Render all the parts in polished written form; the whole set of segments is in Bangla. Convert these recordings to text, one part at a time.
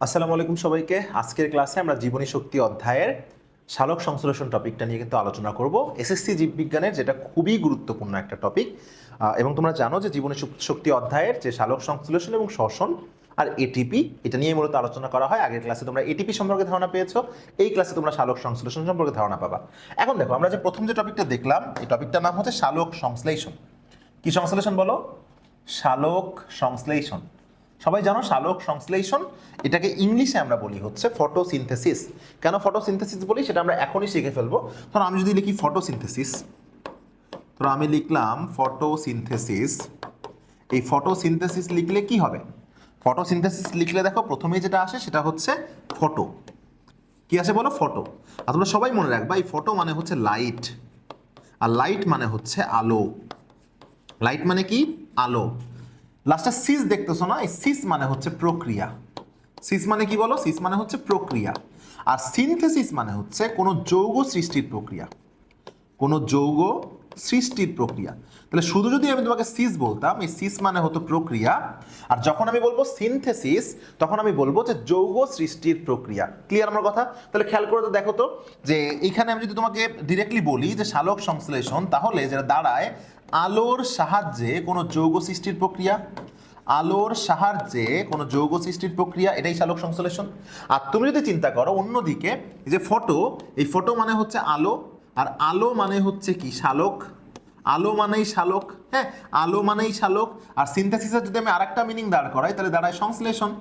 আসসালামু আলাইকুম সবাইকে। আজকের ক্লাসে আমরা জীবনী শক্তি অধ্যায়ের সালোক সংশ্লেষণ টপিকটা নিয়ে কিন্তু আলোচনা করব। এসএসসি জীববিজ্ঞানের যেটা খুবই গুরুত্বপূর্ণ একটা টপিক, এবং তোমরা জানো যে জীবনী শক্তি অধ্যায়ের যে সালোক সংশ্লেষণ এবং শ্বসন আর এটিপি, এটা নিয়ে মূলত আলোচনা করা হয়। আগের ক্লাসে তোমরা এটিপি সম্পর্কে ধারণা পেয়েছো, এই ক্লাসে তোমরা সালোক সংশ্লেষণ সম্পর্কে ধারণা পাবা। এখন দেখো, আমরা যে প্রথম যে টপিকটা দেখলাম, এই টপিকটার নাম হচ্ছে সালোক সংশ্লেষণ। কি সংশ্লেষণ বলো? সালোক সংশ্লেষণ। সবাই জানো সালোক সংশ্লেষণ, এটাকে ইংলিশে আমরা বলি হচ্ছে ফটোসিনথেসিস। কেন ফটোসিনথেসিস বলি সেটা আমরা এখনই শিখে ফেলবো। ধরো আমি যদি লিখি ফটোসিনথেসিস, ধরো আমি লিখলাম ফটোসিনথেসিস। এই ফটোসিনথেসিস লিখলে কি হবে? ফটোসিনথেসিস লিখলে দেখো প্রথমেই যেটা আসে সেটা হচ্ছে ফটো। কি আসে বলো? ফটো। আর তোমরা সবাই মনে রাখবা, এই ফটো মানে হচ্ছে লাইট, আর লাইট মানে হচ্ছে আলো। লাইট মানে কি? আলো। লাস্টে সিস দেখতেছো না? এই সিস মানে হচ্ছে প্রক্রিয়া। সিস মানে কি বলো? সিস মানে হচ্ছে প্রক্রিয়া। আর সিনথেসিস মানে হচ্ছে কোনো যৌগ সৃষ্টির প্রক্রিয়া। কোনো যৌগ সৃষ্টির প্রক্রিয়া। তাহলে শুধু যদি আমি তোমাকে সিস বলতাম, এই সিস মানে হতো প্রক্রিয়া, আর যখন আমি বলবো সিনথেসিস তখন আমি বলবো যে যৌগ সৃষ্টির প্রক্রিয়া। ক্লিয়ার আমার কথা? তাহলে খেয়াল করে তো দেখো তো, যে এইখানে আমি যদি তোমাকে ডিরেক্টলি বলি যে সালোক সংশ্লেষণ, তাহলে যেটা দাঁড়ায় আলোর সাহায্যে কোনো যৌগ সৃষ্টির প্রক্রিয়া। আলোর সাহায্যে কোনো যৌগ সৃষ্টির প্রক্রিয়া, এটাই সালোক সংশ্লেষণ। আর তুমি যদি চিন্তা করো অন্যদিকে, যে ফটো, এই ফটো মানে হচ্ছে আলো, আর আলো মানে হচ্ছে কি? শালক। আলো মানেই শালক, হ্যাঁ, আলো মানেই শালক। আর সিনথেসিসের যদি আমি আরেকটা মিনিং দাঁড় করাই তাহলে দাঁড়ায় সংশ্লেষণ।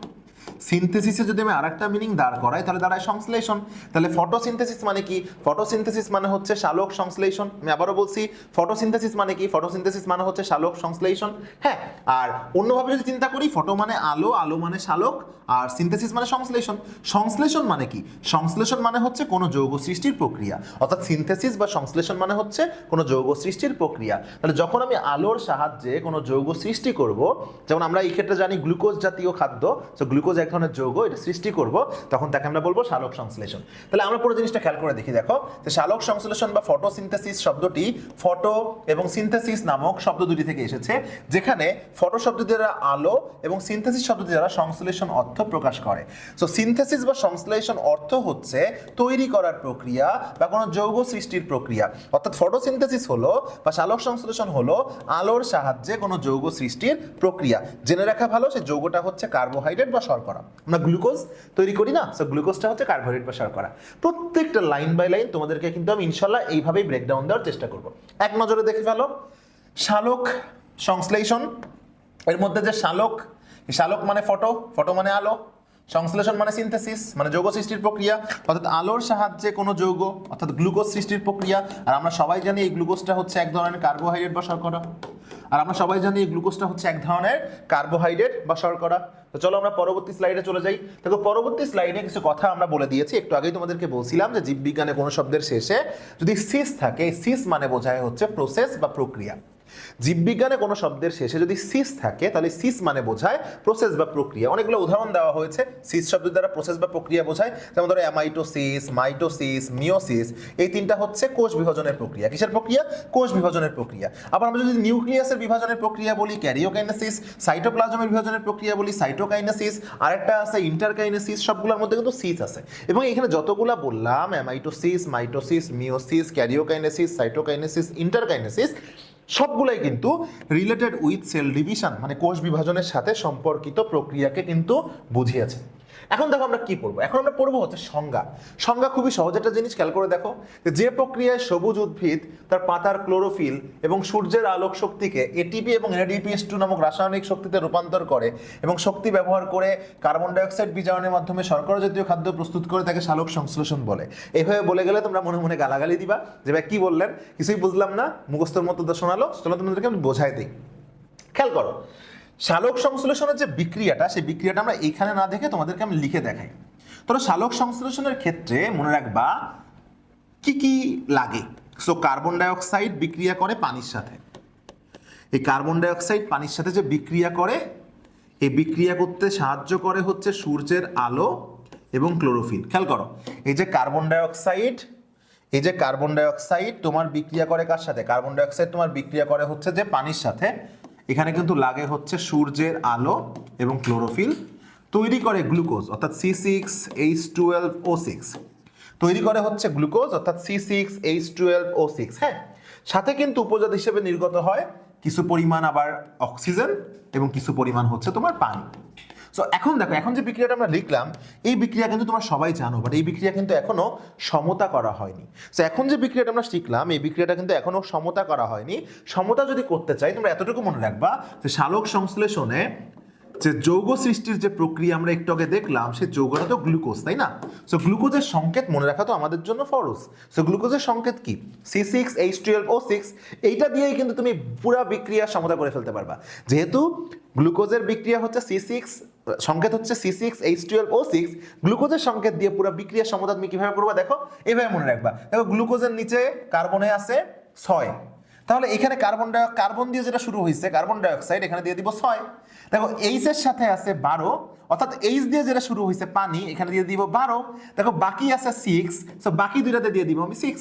সিনথেসিসে যদি আমি আরেকটা মিনিং দাঁড় করাই তাহলে দাঁড়ায় সংশ্লেষণ। তাহলে ফটোসিনথেসিস মানে কি? ফটোসিনথেসিস মানে হচ্ছে সালোক সংশ্লেষণ। আমি আবারও বলছি, ফটোসিনথেসিস মানে কি? ফটোসিনথেসিস মানে হচ্ছে সালোক সংশ্লেষণ। হ্যাঁ, আর অন্যভাবে যদি চিন্তা করি, ফটো মানে আলো, আলো মানে শালক, আর সিনথেসিস মানে সংশ্লেষণ। সংশ্লেষণ মানে কি? সংশ্লেষণ মানে হচ্ছে কোনো যৌগ সৃষ্টির প্রক্রিয়া, অর্থাৎ সিনথেসিস বা সংশ্লেষণ মানে হচ্ছে কোনো যৌগ সৃষ্টির প্রক্রিয়া। তাহলে যখন আমি আলোর সাহায্যে কোনো যৌগ সৃষ্টি করব, যেমন আমরা এই ক্ষেত্রে জানি গ্লুকোজ জাতীয় খাদ্য, তো গ্লুকোজ এক ধরনের যৌগ, এটা সৃষ্টি করব, তখন তাকে আমরা বলবো সালোক সংশ্লেষণ। তাহলে আমরা পুরো জিনিসটা খেয়াল করে দেখি। দেখো, যে সালোক সংশ্লেষণ বা ফটোসিনথেসিস শব্দটি ফটো এবং সিনথেসিস নামক শব্দ দুটি থেকে এসেছে, যেখানে ফটো শব্দটি দ্বারা আলো এবং সিনথেসিস শব্দটি দ্বারা সংশ্লেষণ অর্থ প্রকাশ করে। সো সিনথেসিস বা সংশ্লেষণ অর্থ হচ্ছে তৈরি করার প্রক্রিয়া বা কোনো যৌগ সৃষ্টির প্রক্রিয়া, অর্থাৎ ফটোসিনথেসিস হলো বা সালোক সংশ্লেষণ হলো আলোর সাহায্যে কোনো যৌগ সৃষ্টির প্রক্রিয়া। জেনে রাখা ভালো, সেই যৌগটা হচ্ছে কার্বোহাইড্রেট বা শর্করা। আমরা গ্লুকোজ তৈরি করি না, সো গ্লুকোজটা হচ্ছে কার্বোহাইড্রেট বা শর্করা। প্রত্যেকটা লাইন বাই লাইন তোমাদেরকে কিন্তু আমি ইনশাল্লাহ এইভাবেই ব্রেকডাউন দেওয়ার চেষ্টা করব। এক নজরে দেখে ফেলো সালোক সংশ্লেষণ। এর মধ্যে যে শালক, শালক মানে ফটো, ফটো মানে আলো, সংশ্লেষণ মানে সিনথেসিস মানে যৌগ সৃষ্টির প্রক্রিয়া, অর্থাৎ আলোর সাহায্যে কোনো যৌগ অর্থাৎ গ্লুকোজ সৃষ্টির প্রক্রিয়া। আর আমরা সবাই জানি এই গ্লুকোজটা হচ্ছে এক ধরনের কার্বোহাইড্রেট বা শর্করা। আর আমরা সবাই জানি এই গ্লুকোজটা হচ্ছে এক ধরনের কার্বোহাইড্রেট বা শর্করা। তো চলো আমরা পরবর্তী স্লাইডে চলে যাই। দেখো, পরবর্তী স্লাইডে কিছু কথা আমরা বলে দিয়েছি, একটু আগেই তোমাদেরকে বলছিলাম যে জীববিজ্ঞানে কোনো শব্দের শেষে যদি সিস থাকে, সিস মানে বোঝায় হচ্ছে প্রসেস বা প্রক্রিয়া। জীববিজ্ঞানে কোনো শব্দের শেষে যদি সিস থাকে তাহলে সিস মানে বোঝায় প্রসেস বা প্রক্রিয়া। অনেকগুলো উদাহরণ দেওয়া হয়েছে সিস শব্দের দ্বারা প্রসেস বা প্রক্রিয়া বোঝায়, যেমন ধরো অ্যামাইটোসিস, মাইটোসিস, মিওসিস, এই তিনটা হচ্ছে কোষ বিভাজনের প্রক্রিয়া। কিসের প্রক্রিয়া? কোষ বিভাজনের প্রক্রিয়া। আবার আমরা যদি নিউক্লিয়াসের বিভাজনের প্রক্রিয়া বলি ক্যারিওকাইনেসিস, সাইটোপ্লাজমের বিভাজনের প্রক্রিয়া বলি সাইটোকাইনেসিস, আরেকটা আছে ইন্টারকাইনেসিস, সবগুলোর মধ্যে কিন্তু সিস আছে। এবং এখানে যতগুলা বললাম amitosis, mitosis, meiosis, karyokinesis, cytokinesis, ইন্টারকাইনেসিস, সবগুলাই কিন্তু রিলেটেড উইথ সেল ডিভিশন মানে কোষ বিভাজনের সাথে সম্পর্কিত প্রক্রিয়াকে কিন্তু বুঝিয়েছে। এখন দেখো আমরা কি পড়বো? এখন আমরা পড়বো হচ্ছে সংজ্ঞা। সংজ্ঞা খুবই সহজ একটা জিনিস, খেয়াল করে দেখো, যে প্রক্রিয়ায় সবুজ উদ্ভিদ তার পাতার ক্লোরোফিল এবং সূর্যের আলোক শক্তিকে এটিপি এবং NADPH2 নামক রাসায়নিক শক্তিতে রূপান্তর করে এবং শক্তি ব্যবহার করে কার্বন ডাইঅক্সাইড বিজারণের মাধ্যমে শর্করা জাতীয় খাদ্য প্রস্তুত করে, তাকে সালোক সংশ্লেষণ বলে। এইভাবে বলে গেলে তোমরা মনে মনে গালাগালি দিবা যে ভাই কি বললেন, কিছুই বুঝলাম না, মুখস্থর মতো তো শোনালো। চলো তোমাদেরকে আমি বোঝাই দিই। খেয়াল করো, সালোক সংশ্লেষণের যে বিক্রিয়াটা, সেই বিক্রিয়াটা আমরা এইখানে না দেখে তোমাদেরকে আমি লিখে দেখাই। তো সালোক সংশ্লেষণের ক্ষেত্রে মনে রাখবা কি কি লাগে। সো কার্বন ডাইঅক্সাইড বিক্রিয়া করে পানির সাথে। এই কার্বন ডাইঅক্সাইড পানির সাথে যে বিক্রিয়া করে, এই বিক্রিয়া করতে সাহায্য করে হচ্ছে সূর্যের আলো এবং ক্লোরোফিল। খেয়াল করো, এই যে কার্বন ডাইঅক্সাইড, এই যে কার্বন ডাইঅক্সাইড তোমার বিক্রিয়া করে কার সাথে? কার্বন ডাইঅক্সাইড তোমার বিক্রিয়া করে হচ্ছে যে পানির সাথে। এখানে কিন্তু লাগে হচ্ছে সূর্যের আলো এবং ক্লোরোফিল। তৈরি করে গ্লুকোজ অর্থাৎ C6H12O6, তৈরি করে হচ্ছে গ্লুকোজ অর্থাৎ C6H12O6। হ্যাঁ, সাথে কিন্তু উপজাত হিসেবে নির্গত হয় কিছু পরিমাণ আবার অক্সিজেন এবং কিছু পরিমাণ হচ্ছে তোমার পানি। সো এখন দেখো, এখন যে বিক্রিয়াটা আমরা লিখলাম এই বিক্রিয়া কিন্তু তোমরা সবাই জানো, বাট এই বিক্রিয়া কিন্তু এখনো সমতা করা হয়নি। সো এখন যে বিক্রিয়াটা আমরা শিখলাম এই বিক্রিয়াটা কিন্তু এখনো সমতা করা হয়নি। সমতা যদি করতে চাই তোমরা এতটুকু মনে রাখবা যে সালোক সংশ্লেষণে যে যৌগ সৃষ্টির যে প্রক্রিয়া আমরা একটু আগে দেখলাম সেই যৌগটা তো গ্লুকোজ, তাই না? সো গ্লুকোজের সংকেত মনে রাখা তো আমাদের জন্য ফরজ। সো গ্লুকোজের সংকেত কি? C6H12O6। এইটা দিয়েই কিন্তু তুমি পুরো বিক্রিয়া সমতা করে ফেলতে পারবা। যেহেতু গ্লুকোজের বিক্রিয়া হচ্ছে সংকেত হচ্ছে C6H12O6, গ্লুকোজের সংকেত দিয়ে পুরো বিক্রিয়া সমতা তুমি কিভাবে করবা দেখো, এইভাবে মনে রাখবা। দেখো গ্লুকোজের নিচে কার্বনে আছে 6, তাহলে এখানে কার্বন দিয়ে যেটা শুরু হয়েছে কার্বন ডাইঅক্সাইড, এখানে দিয়ে দিব 6। দেখো এইচ এর সাথে আছে 12, অর্থাৎ এইচ দিয়ে যেটা শুরু হয়েছে পানি, এখানে দিয়ে দিব 12। দেখো বাকি আছে 6, সো বাকি দুইটাতে দিয়ে দিব আমি 6।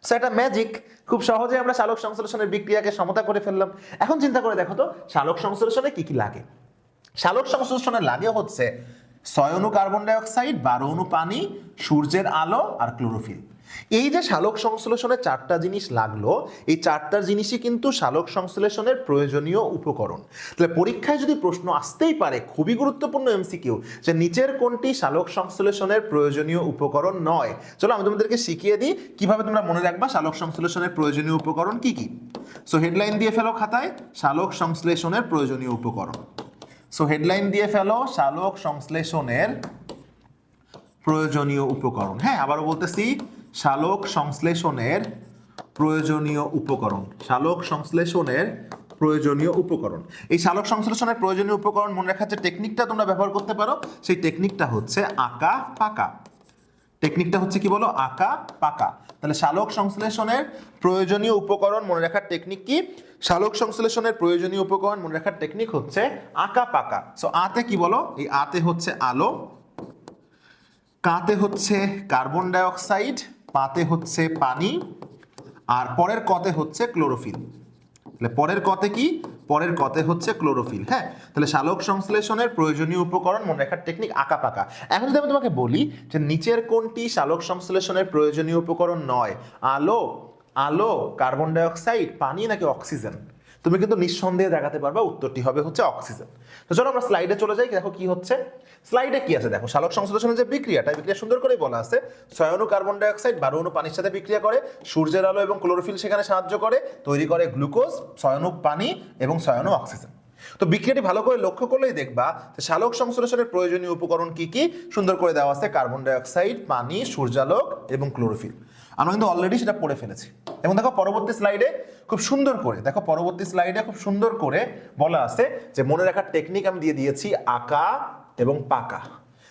সো এটা ম্যাজিক, খুব সহজে আমরা সালোক সংশ্লেষণের বিক্রিয়াকে সমতা করে ফেললাম। এখন চিন্তা করে দেখো তো সালোক সংশ্লেষণে কি কি লাগে। সালোক সংশ্লেষণে লাগে হচ্ছে 6 অণু কার্বন ডাইঅক্সাইড, 12 অণু পানি, সূর্যের আলো আর ক্লোরোফিল। এই যে সালোক সংশ্লেষণে 4টা জিনিস লাগলো, এই 4টা জিনিসই কিন্তু সালোক সংশ্লেষণের প্রয়োজনীয় উপকরণ। তাহলে পরীক্ষায় যদি প্রশ্ন আসতেই পারে, খুবই গুরুত্বপূর্ণ এমসিকিউ, যে নিচের কোনটি সালোক সংশ্লেষণের প্রয়োজনীয় উপকরণ নয়। চলো আমি তোমাদেরকে শিখিয়ে দিই কিভাবে তোমরা মনে রাখবা সালোক সংশ্লেষণের প্রয়োজনীয় উপকরণ কি কি। সো হেডলাইন দিয়ে ফেলো খাতায়, সালোক সংশ্লেষণের প্রয়োজনীয় উপকরণ। সো হেডলাইন দিয়ে ফেলো সালোক সংশ্লেষণের প্রয়োজনীয় উপকরণ। হ্যাঁ, আবারও বলতেছি, সালোক সংশ্লেষণের প্রয়োজনীয় উপকরণ। সালোক সংশ্লেষণের প্রয়োজনীয় উপকরণ। এই সালোক সংশ্লেষণের প্রয়োজনীয় উপকরণ মনে রাখার যে টেকনিকটা তোমরা ব্যবহার করতে পারো, সেই টেকনিকটা হচ্ছে আঁকা পাকা। টেকনিকটা হচ্ছে কি বলো? আঁকা পাকা। তাহলে সালোক সংশ্লেষণের প্রয়োজনীয় উপকরণ মনে রাখার টেকনিক কি? সালোক সংশ্লেষণের প্রয়োজনীয় উপকরণ মনে রাখার টেকনিক হচ্ছে আঁকা পাকা। সো আতে কি বলো? এই আতে হচ্ছে আলো, কাতে হচ্ছে কার্বন ডাইঅক্সাইড, পাতে হচ্ছে পানি, আর পরের কতে হচ্ছে ক্লোরোফিল। তাহলে পরের কতে কি? পরের কতে হচ্ছে ক্লোরোফিল। হ্যাঁ, তাহলে সালোক সংশ্লেষণের প্রয়োজনীয় উপকরণ মনে রাখার টেকনিক আঁকা পাকা। এখন যদি আমি তোমাকে বলি যে নিচের কোনটি সালোক সংশ্লেষণের প্রয়োজনীয় উপকরণ নয়, আলো, আলো, কার্বন ডাইঅক্সাইড, পানি নাকি অক্সিজেন, তুমি কিন্তু নিঃসন্দেহে দেখাতে পারবা উত্তরটি হবে হচ্ছে অক্সিজেন। তো চলো আমরা স্লাইডে চলে যাই, দেখো কি হচ্ছে। স্লাইডে কি আছে দেখো, সালোক সংশ্লেষণের যে বিক্রিয়া সুন্দর করে বলা আছে। 6 অণু কার্বন ডাইঅক্সাইড 12 অণু পানির সাথে বিক্রিয়া করে, সূর্যের আলো এবং ক্লোরোফিল সেখানে সাহায্য করে, তৈরি করে গ্লুকোজ, 6 অণু পানি এবং 6 অণু অক্সিজেন। তো বিক্রিয়াটি ভালো করে লক্ষ্য করলেই দেখবা যে সালোক সংশ্লেষণের প্রয়োজনীয় উপকরণ কি কি সুন্দর করে দেওয়া আছে। কার্বন ডাইঅক্সাইড, পানি, সূর্যালোক এবং ক্লোরোফিল। আমরা কিন্তু অলরেডি সেটা পড়ে ফেলেছি। এবং দেখো পরবর্তী স্লাইডে খুব সুন্দর করে, দেখো পরবর্তী স্লাইডে খুব সুন্দর করে বলা আছে যে মনে রাখার টেকনিক আমি দিয়ে দিয়েছি আঁকা এবং পাকা।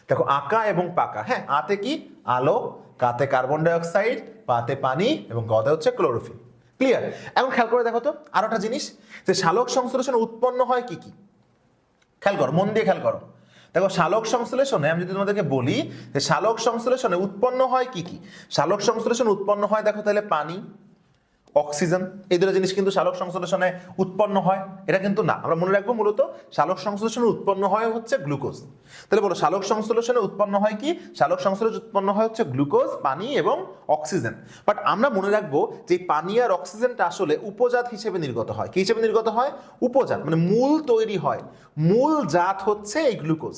দেখো আঁকা এবং পাকা। হ্যাঁ, আতে কি? আলো, কাতে কার্বন ডাইঅক্সাইড, পাতে পানি এবং গতে হচ্ছে ক্লোরোফিল। ক্লিয়ার? এখন খেয়াল করে দেখো তো আরো একটা জিনিস, যে সালোক সংশ্লেষণ উৎপন্ন হয় কি কি। খেয়াল করো, মন দিয়ে খেয়াল করো। দেখো সালোক সংশ্লেষণে আমি যদি তোমাদেরকে বলি যে সালোক সংশ্লেষণে উৎপন্ন হয় কি কি, সালোক সংশ্লেষণ উৎপন্ন হয় দেখো তাহলে পানি, অক্সিজেন, এই দুটো জিনিস কিন্তু সালোক সংশ্লেষণে উৎপন্ন হয়। এটা কিন্তু না, আমরা মনে রাখবো মূলত সালোক সংশ্লেষণে উৎপন্ন হয় হচ্ছে গ্লুকোজ। তাহলে বলো সালোক সংশ্লেষণে উৎপন্ন হয় কি? সালোক সংশ্লেষণ উৎপন্ন হয় হচ্ছে গ্লুকোজ, পানি এবং অক্সিজেন। বাট আমরা মনে রাখবো যে পানি আর অক্সিজেনটা আসলে উপজাত হিসেবে নির্গত হয়। কি হিসেবে নির্গত হয়? উপজাত, মানে মূল তৈরি হয়, মূল জাত হচ্ছে এই গ্লুকোজ।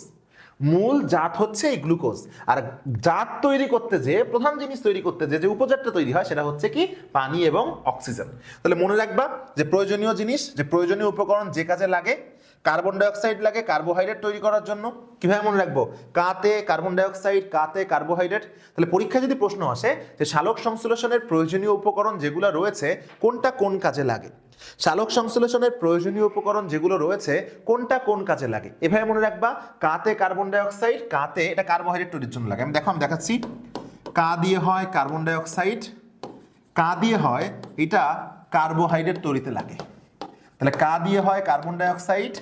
মূল জাত হচ্ছে এই গ্লুকোজ। আর জাত তৈরি করতে যে প্রধান জিনিস তৈরি করতে যে উপজাতটা তৈরি হয় সেটা হচ্ছে কি? পানি এবং অক্সিজেন। তাহলে মনে রাখবা যে প্রয়োজনীয় জিনিস, যে প্রয়োজনীয় উপকরণ যে কাজে লাগে, কার্বন ডাইঅক্সাইড লাগে কার্বোহাইড্রেট তৈরি করার জন্য। কিভাবে মনে রাখবো? কাতে কার্বন ডাইঅক্সাইড, কাতে কার্বোহাইড্রেট। তাহলে পরীক্ষায় যদি প্রশ্ন আসে যে সালোক সংশ্লেষণের প্রয়োজনীয় উপকরণ যেগুলো রয়েছে কোনটা কোন কাজে লাগে, সালোক সংশ্লেষণের প্রয়োজনীয় উপকরণ যেগুলো রয়েছে কোনটা কোন কাজে লাগে, এভাবে মনে রাখবা। কাতে কার্বন ডাইঅক্সাইড, কাতে এটা কার্বোহাইড্রেট তৈরির জন্য লাগে। আমি দেখাচ্ছি, কা দিয়ে হয় কার্বন ডাইঅক্সাইড, কা দিয়ে হয় এটা কার্বোহাইড্রেট তৈরিতে লাগে। তাহলে কা দিয়ে হয় কার্বন ডাইঅক্সাইড,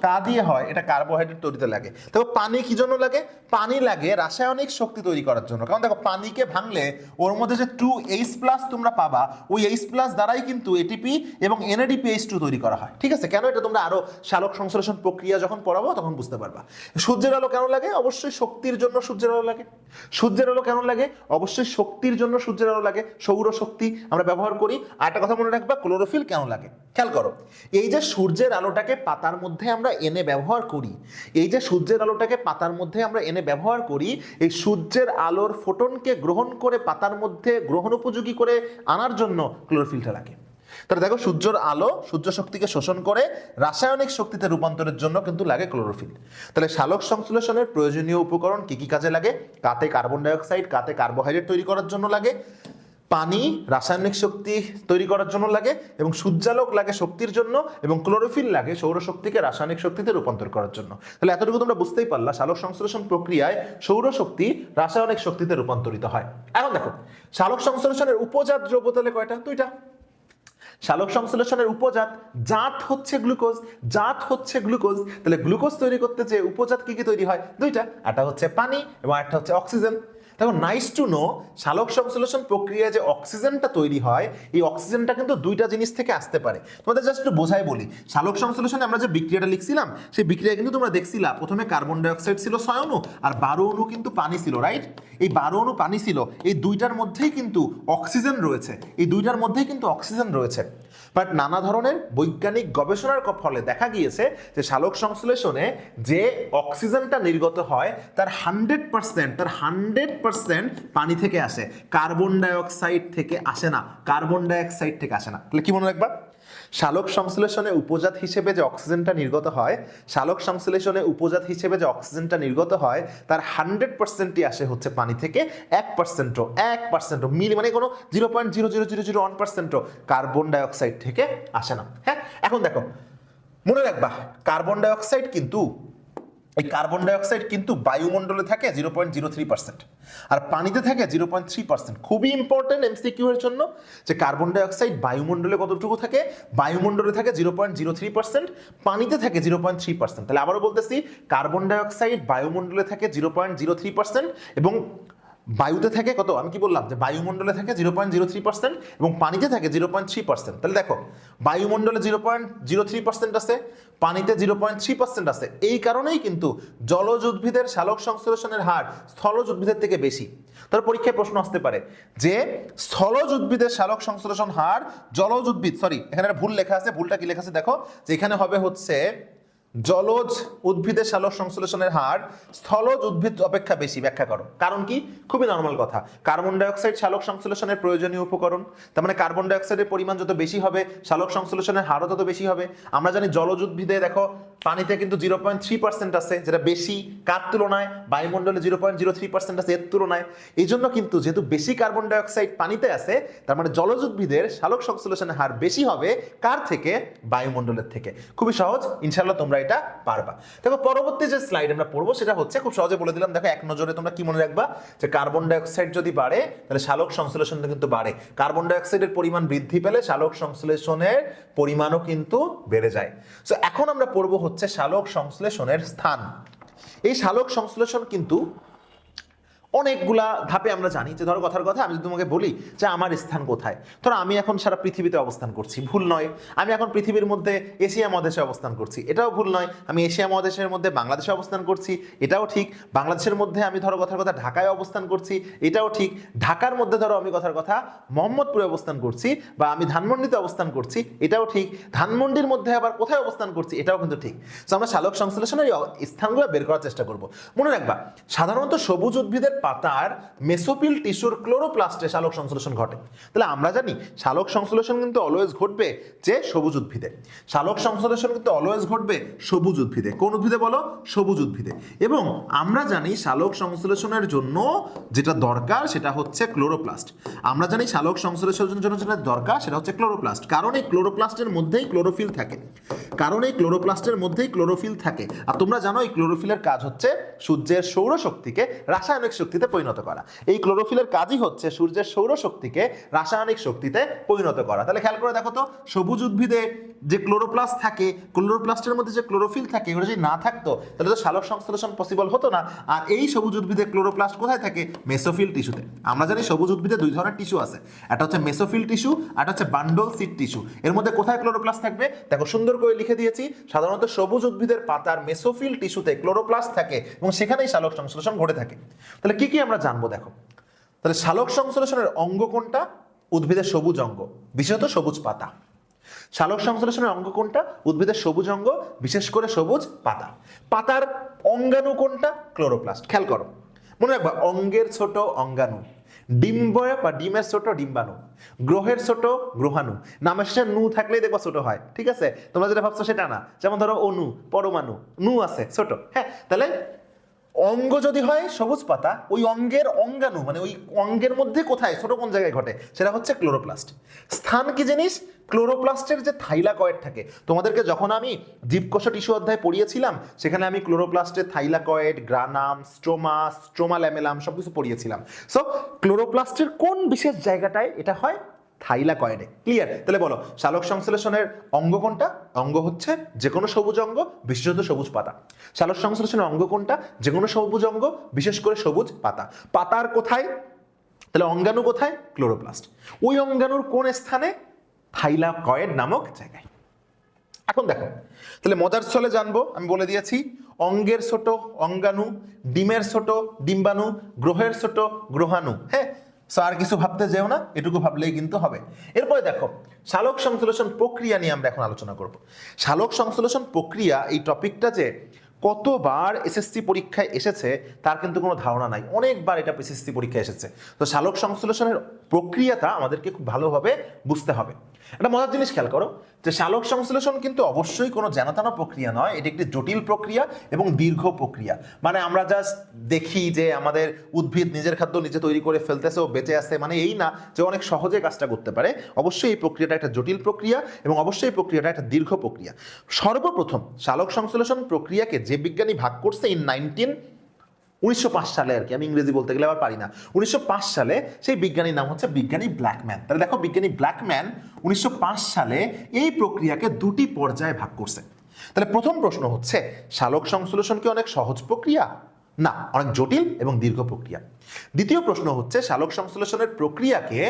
কা দিয়ে হয়, এটা কার্বোহাইড্রেট তৈরিতে লাগে। তবে পানি কি জন্য লাগে? পানি লাগে রাসায়নিক শক্তি তৈরি করার জন্য। কারণ দেখো পানিকে ভাঙলে ওর মধ্যে যে 2H+ তোমরা পাবা, ওই H+ দ্বারাই কিন্তু ATP এবং NADPH2 তৈরি করা হয়। ঠিক আছে, কেন? এটা তোমরা আরো সালোক সংশ্লেষণ প্রক্রিয়া যখন পড়াবো তখন বুঝতে পারবা। সূর্যের আলো কেন লাগে? অবশ্যই শক্তির জন্য সূর্যের আলো লাগে। সূর্যের আলো কেন লাগে? অবশ্যই শক্তির জন্য সূর্যের আলো লাগে, সৌর শক্তি আমরা ব্যবহার করি। আর একটা কথা মনে রাখবা, ক্লোরোফিল কেন লাগে? খেয়াল করো, এই যে সূর্যের আলোটাকে পাতার মধ্যে আমরা এনে ব্যবহার করি, এই যে সূর্যের আলোটাকে পাতার মধ্যে আমরা এনে ব্যবহার করি, এই সূর্যের আলোর ফোটনকে গ্রহণ করে পাতার মধ্যে গ্রহণ উপযোগী করে আনার জন্য ক্লোরোফিলটা লাগে। তাহলে দেখো, সূর্যের আলো সূর্য শক্তিকে শোষণ করে রাসায়নিক শক্তিতে রূপান্তরের জন্য কিন্তু লাগে ক্লোরোফিল। তাহলে সালোক সংশ্লেষণের প্রয়োজনীয় উপকরণ কি কি কাজে লাগে? কাতে কার্বন ডাইঅক্সাইড, কাতে কার্বোহাইড্রেট তৈরি করার জন্য লাগে, পানি রাসায়নিক শক্তি তৈরি করার জন্য লাগে, এবং সূর্যালোক লাগে শক্তির জন্য, এবং ক্লোরোফিল লাগে সৌরশক্তিকে রাসায়নিক শক্তিতে রূপান্তর করার জন্য। তাহলে এতটুকু তোমরা বুঝতেই পারলা, সালোক সংশ্লেষণ প্রক্রিয়ায় সৌরশক্তি রাসায়নিক শক্তিতে রূপান্তরিত হয়। এখন দেখো, সালোক সংশ্লেষণের উপজাত দ্রব্য তাহলে কয়টা? 2টা। সালোক সংশ্লেষণের উপজাত, জাত হচ্ছে গ্লুকোজ, জাত হচ্ছে গ্লুকোজ। তাহলে গ্লুকোজ তৈরি করতে যে উপজাত কি কি তৈরি হয়? 2টা। একটা হচ্ছে পানি এবং একটা হচ্ছে অক্সিজেন। দেখো, নাইস টু নো, সালোক সংশ্লেষণ প্রক্রিয়ায় যে অক্সিজেনটা তৈরি হয়, এই অক্সিজেনটা কিন্তু 2টা জিনিস থেকে আসতে পারে। তোমাদের জাস্ট একটু বোঝাই বলি, সালোক সংশ্লেষণে আমরা যে বিক্রিয়াটা লিখছিলাম, সেই বিক্রিয়া কিন্তু তোমরা দেখছিলা, প্রথমে কার্বন ডাইঅক্সাইড ছিল 6 অণু আর 12 অণু কিন্তু পানি ছিল, রাইট? এই 12 অণু পানি ছিল, এই 2টার মধ্যেই কিন্তু অক্সিজেন রয়েছে, এই 2টার মধ্যেই কিন্তু অক্সিজেন রয়েছে। বাট নানা ধরনের বৈজ্ঞানিক গবেষণার ফলে দেখা গিয়েছে যে সালোক সংশ্লেষণে যে অক্সিজেনটা নির্গত হয় তার 100% পানি থেকে আসে, কার্বন ডাইঅক্সাইড থেকে আসে না, কার্বন ডাইঅক্সাইড থেকে আসে না। তাহলে কি মনে রাখবা? সালোক সংশ্লেষণে উপজাত হিসেবে যে অক্সিজেনটা নির্গত হয়, সালোক সংশ্লেষণে উপজাত হিসেবে যে অক্সিজেনটা নির্গত হয় তার 100%ই আসে হচ্ছে পানি থেকে, 1% মিলি মানে কোনো 0.00001% কার্বন ডাইঅক্সাইড থেকে আসে না। হ্যাঁ, এখন দেখো, মনে রাখবা, কার্বন ডাইঅক্সাইড কিন্তু বায়ুমণ্ডলে থাকে 0.03% আর পানিতে থাকে 0.3%। খুবই ইম্পর্টেন্ট এমসিকিউ এর জন্য, যে কার্বন ডাইঅক্সাইড বায়ুমণ্ডলে কতটুকু থাকে? বায়ুমণ্ডলে থাকে 0.03%, পানিতে থাকে 0.3%। তাহলে আবারও বলতেছি, কার্বন ডাইঅক্সাইড বায়ুমণ্ডলে থাকে 0.03% এবং বায়ুতে থাকে কত? আমি কি বললাম যে বায়ুমণ্ডলে থাকে 0.03% এবং পানিতে থাকে 0.3%। তাহলে দেখো, বায়ুমণ্ডলে 0.03% আছে, পানিতে 0.3% আছে। এই কারণেই কিন্তু জলজ উদ্ভিদের সালোক সংশ্লেষণের হার স্থলজ উদ্ভিদের থেকে বেশি। তার পরীক্ষায় প্রশ্ন আসতে পারে যে স্থলজ উদ্ভিদের সালোক সংশ্লেষণ হার জলজ উদ্ভিদ, সরি এখানে একটা ভুল লেখা আছে, ভুলটা কি লেখা আছে দেখো, যে এখানে হবে হচ্ছে জলজ উদ্ভিদের সালোক সংশ্লেষণের হার স্থলজ উদ্ভিদ অপেক্ষা বেশি। ব্যাখ্যা করো। কারণ কি? খুবই নর্মাল কথা, কার্বন ডাইঅক্সাইড সালোক সংশ্লেষণের প্রয়োজনীয় উপকরণ, তার মানে কার্বন ডাইঅক্সাইডের পরিমাণ যত বেশি হবে সালোক সংশ্লেষণের হারও তত বেশি হবে। আমরা জানি জলজ উদ্ভিদে দেখো পানিতে কিন্তু 0.3% আছে, যেটা বেশি কার তুলনায়? বায়ুমণ্ডলে 0.03% আছে এর তুলনায়। এই জন্য কিন্তু যেহেতু বেশি কার্বন ডাইঅক্সাইড পানিতে আছে, তার মানে জলজ উদ্ভিদের সালোক সংশ্লেষণের হার বেশি হবে কার থেকে? বায়ুমণ্ডলের থেকে। খুবই সহজ, ইনশাআল্লাহ তোমরা এটা পারবা। দেখো, পরবর্তী যে স্লাইড আমরা পড়বো সেটা হচ্ছে, খুব সহজে বলে দিলাম, দেখো এক নজরে তোমরা কি মনে রাখবা, যে কার্বন ডাইঅক্সাইড যদি বাড়ে তাহলে সালোক সংশ্লেষণটা কিন্তু বাড়ে, কার্বন ডাইঅক্সাইডের পরিমাণ বৃদ্ধি পেলে সালোক সংশ্লেষণের পরিমাণও কিন্তু বেড়ে যায়। সো এখন আমরা পড়বো হচ্ছে সালোক সংশ্লেষণের স্থান। এই সালোক সংশ্লেষণ কিন্তু অনেকগুলা ধাপে আমরা জানি। যে ধরো কথার কথা, আমি যদি তোমাকে বলি যে আমার স্থান কোথায়, ধরো আমি এখন সারা পৃথিবীতে অবস্থান করছি, ভুল নয়। আমি এখন পৃথিবীর মধ্যে এশিয়া মহাদেশে অবস্থান করছি, এটাও ভুল নয়। আমি এশিয়া মহাদেশের মধ্যে বাংলাদেশে অবস্থান করছি, এটাও ঠিক। বাংলাদেশের মধ্যে আমি ধরো কথার কথা ঢাকায় অবস্থান করছি, এটাও ঠিক। ঢাকার মধ্যে ধরো আমি কথার কথা মোহাম্মদপুরে অবস্থান করছি, বা আমি ধানমন্ডিতে অবস্থান করছি, এটাও ঠিক। ধানমন্ডির মধ্যে আবার কোথায় অবস্থান করছি, এটাও কিন্তু ঠিক। তো আমরা সালোক সংশ্লেষণের স্থানগুলো বের করার চেষ্টা করব। মনে রাখবা, সাধারণত সবুজ উদ্ভিদের পাতার মেসোপিল টিস্যুর ক্লোরোপ্লাস্টে সালোক সংশ্লেষণ ঘটে। তাহলে আমরা জানি সালোক সংশ্লেষণ কিন্তু অলওয়েজ ঘটবে যে সবুজ উদ্ভিদে, সালোক সংশ্লেষণ কিন্তু অলওয়েজ ঘটবে সবুজ উদ্ভিদে। কোন উদ্ভিদে বলো? সবুজ উদ্ভিদে। এবং আমরা জানি সালোক সংশ্লেষণের জন্য যেটা দরকার সেটা হচ্ছে ক্লোরোপ্লাস্ট। আমরা জানি সালোক সংশ্লেষণের জন্য যেটা দরকার সেটা হচ্ছে ক্লোরোপ্লাস্ট, কারণ এই ক্লোরোপ্লাস্টের মধ্যেই ক্লোরোফিল থাকে, কারণ এই ক্লোরোপ্লাস্টের মধ্যেই ক্লোরোফিল থাকে। আর তোমরা জানো এই ক্লোরোফিলের কাজ হচ্ছে সূর্যের সৌরশক্তিকে রাসায়নিক শক্তি শক্তিতে পরিণত করা। এই ক্লোরোফিলের কাজই হচ্ছে সূর্যের সৌরশক্তিকে রাসায়নিক শক্তিতে পরিণত করা। তাহলে খেয়াল করে দেখো তো, সবুজ উদ্ভিদে যে ক্লোরোপ্লাস্ট থাকে, ক্লোরোপ্লাস্টের মধ্যে যে ক্লোরোফিল থাকে, ওটা যদি না থাকতো তাহলে তো সালোক সংশ্লেষণ পসিবল হতো না। আর এই সবুজ উদ্ভিদে ক্লোরোপ্লাস্ট কোথায় থাকে? মেসোফিল টিস্যুতে। আমরা জানি সবুজ উদ্ভিদে দুই ধরনের টিস্যু আছে, একটা হচ্ছে মেসোফিল টিস্যু আর একটা হচ্ছে বান্ডল সিড টিস্যু। এর মধ্যে কোথায় ক্লোরোপ্লাস্ট থাকবে? দেখো সুন্দর করে লিখে দিয়েছি, সাধারণত সবুজ উদ্ভিদের পাতার মেসোফিল টিস্যুতে ক্লোরোপ্লাস্ট থাকে এবং সেখানেই সালোক সংশ্লেষণ ঘটে থাকে। তাহলে কি কি আমরা জানবো দেখো। তাহলে সালোক সংশ্লেষণের অঙ্গ কোনটা? উদ্ভিদের সবুজ অঙ্গ, বিশেষত সবুজ পাতা। সালোক সংশ্লেষণের অঙ্গ কোনটা? উদ্ভিদের সবুজ অঙ্গ, বিশেষ করে সবুজ পাতা। পাতার অঙ্গাণু কোনটা? ক্লোরোপ্লাস্ট। খেয়াল করো, মনে রাখবা, অঙ্গের ছোট অঙ্গাণু, ডিম্ব বা ডিমের ছোট ডিম্বাণু, গ্রহের ছোট গ্রহাণু। নামের শেষে নু থাকলেই দেখবা ছোট হয়, ঠিক আছে? তোমরা যেটা ভাবছো সেটা না। যেমন ধরো অণু, পরমাণু, নু আছে ছোট। হ্যাঁ, তাহলে অঙ্গ যদি হয় সবুজ পাতা, ওই অঙ্গের অঙ্গাণু মানে ওই অঙ্গের মধ্যে কোথায় ছোট কোন জায়গায় ঘটে সেটা হচ্ছে ক্লোরোপ্লাস্ট। স্থান কি জিনিস? ক্লোরোপ্লাস্টের যে থাইলাকয়েড থাকে, তোমাদেরকে যখন আমি জীবকোষ টিস্যু অধ্যায় পড়িয়েছিলাম সেখানে আমি ক্লোরোপ্লাস্টের থাইলাকয়েড, গ্রানাম, স্ট্রোমা, স্ট্রোমা ল্যামেলাম সবকিছু পড়িয়েছিলাম। সো ক্লোরোপ্লাস্টের কোন বিশেষ জায়গাটায় এটা হয়? থাইলাকয়েডে। ক্লিয়ার? তাহলে বলো, সালোক সংশ্লেষণের অঙ্গ কোনটা? অঙ্গ হচ্ছে যে কোনো সবুজ অঙ্গ, বিশেষত সবুজ পাতা। সালোক সংশ্লেষণের অঙ্গ কোনটা? যে কোনো সবুজ অঙ্গ, বিশেষ করে সবুজ পাতা। পাতার কোথায়? তাহলে অঙ্গাণু কোথায়? ক্লোরোপ্লাস্ট। ওই অঙ্গাণুর কোন স্থানে? থাইলাকয়েড নামক জায়গায়। এখন দেখো, তাহলে মজার ছলে জানবো, আমি বলে দিয়েছি অঙ্গের ছোট অঙ্গাণু, ডিমের ছোট ডিম্বাণু, গ্রহের ছোট গ্রহাণু। হ্যাঁ, আর কিছু ভাবতে যেও না, এটুকু ভাবলেই কিন্তু হবে। এরপরে দেখো, সালোক সংশ্লেষণ প্রক্রিয়া নিয়ে আমরা এখন আলোচনা করব। সালোক সংশ্লেষণ প্রক্রিয়া এই টপিকটা যে কতবার এসএসসি পরীক্ষায় এসেছে তার কিন্তু কোনো ধারণা নাই। অনেকবার এটা এসএসসি পরীক্ষায় এসেছে। তো সালোক সংশ্লেষণের প্রক্রিয়াটা আমাদেরকে খুব ভালোভাবে বুঝতে হবে। একটা মজার জিনিস খেয়াল করো, যে সালোক সংশ্লেষণ কিন্তু অবশ্যই কোনো জানাতানা প্রক্রিয়া নয়, এটি একটি জটিল প্রক্রিয়া এবং দীর্ঘ প্রক্রিয়া। মানে আমরা জাস্ট দেখি যে আমাদের উদ্ভিদ নিজের খাদ্য নিজে তৈরি করে ফেলতেছে ও বেঁচে আছে, মানে এই না যে অনেক সহজে কাজটা করতে পারে। অবশ্যই এই প্রক্রিয়াটা একটা জটিল প্রক্রিয়া এবং অবশ্যই এই প্রক্রিয়াটা একটা দীর্ঘ প্রক্রিয়া। সর্বপ্রথম সালোক সংশ্লেষণ প্রক্রিয়াকে যে বিজ্ঞানী ভাগ করছে 1905 সালে, আর কি, আমি ইংরেজি বলতে গেলে আবার পারি না, 1905 সালে সেই বিজ্ঞানীর নাম হচ্ছে বিজ্ঞানী ব্ল্যাকম্যান। তাহলে দেখো, বিজ্ঞানী ব্ল্যাকম্যান 1905 সালে এই প্রক্রিয়াকে দুটি পর্যায়ে ভাগ করছে। তাহলে প্রথম প্রশ্ন হচ্ছে, সালোক সংশ্লেষণ কি অনেক সহজ প্রক্রিয়া? না, অনেক জটিল এবং দীর্ঘ প্রক্রিয়া। দ্বিতীয় প্রশ্ন হচ্ছে, সালোক সংশ্লেষণের প্রক্রিয়াকে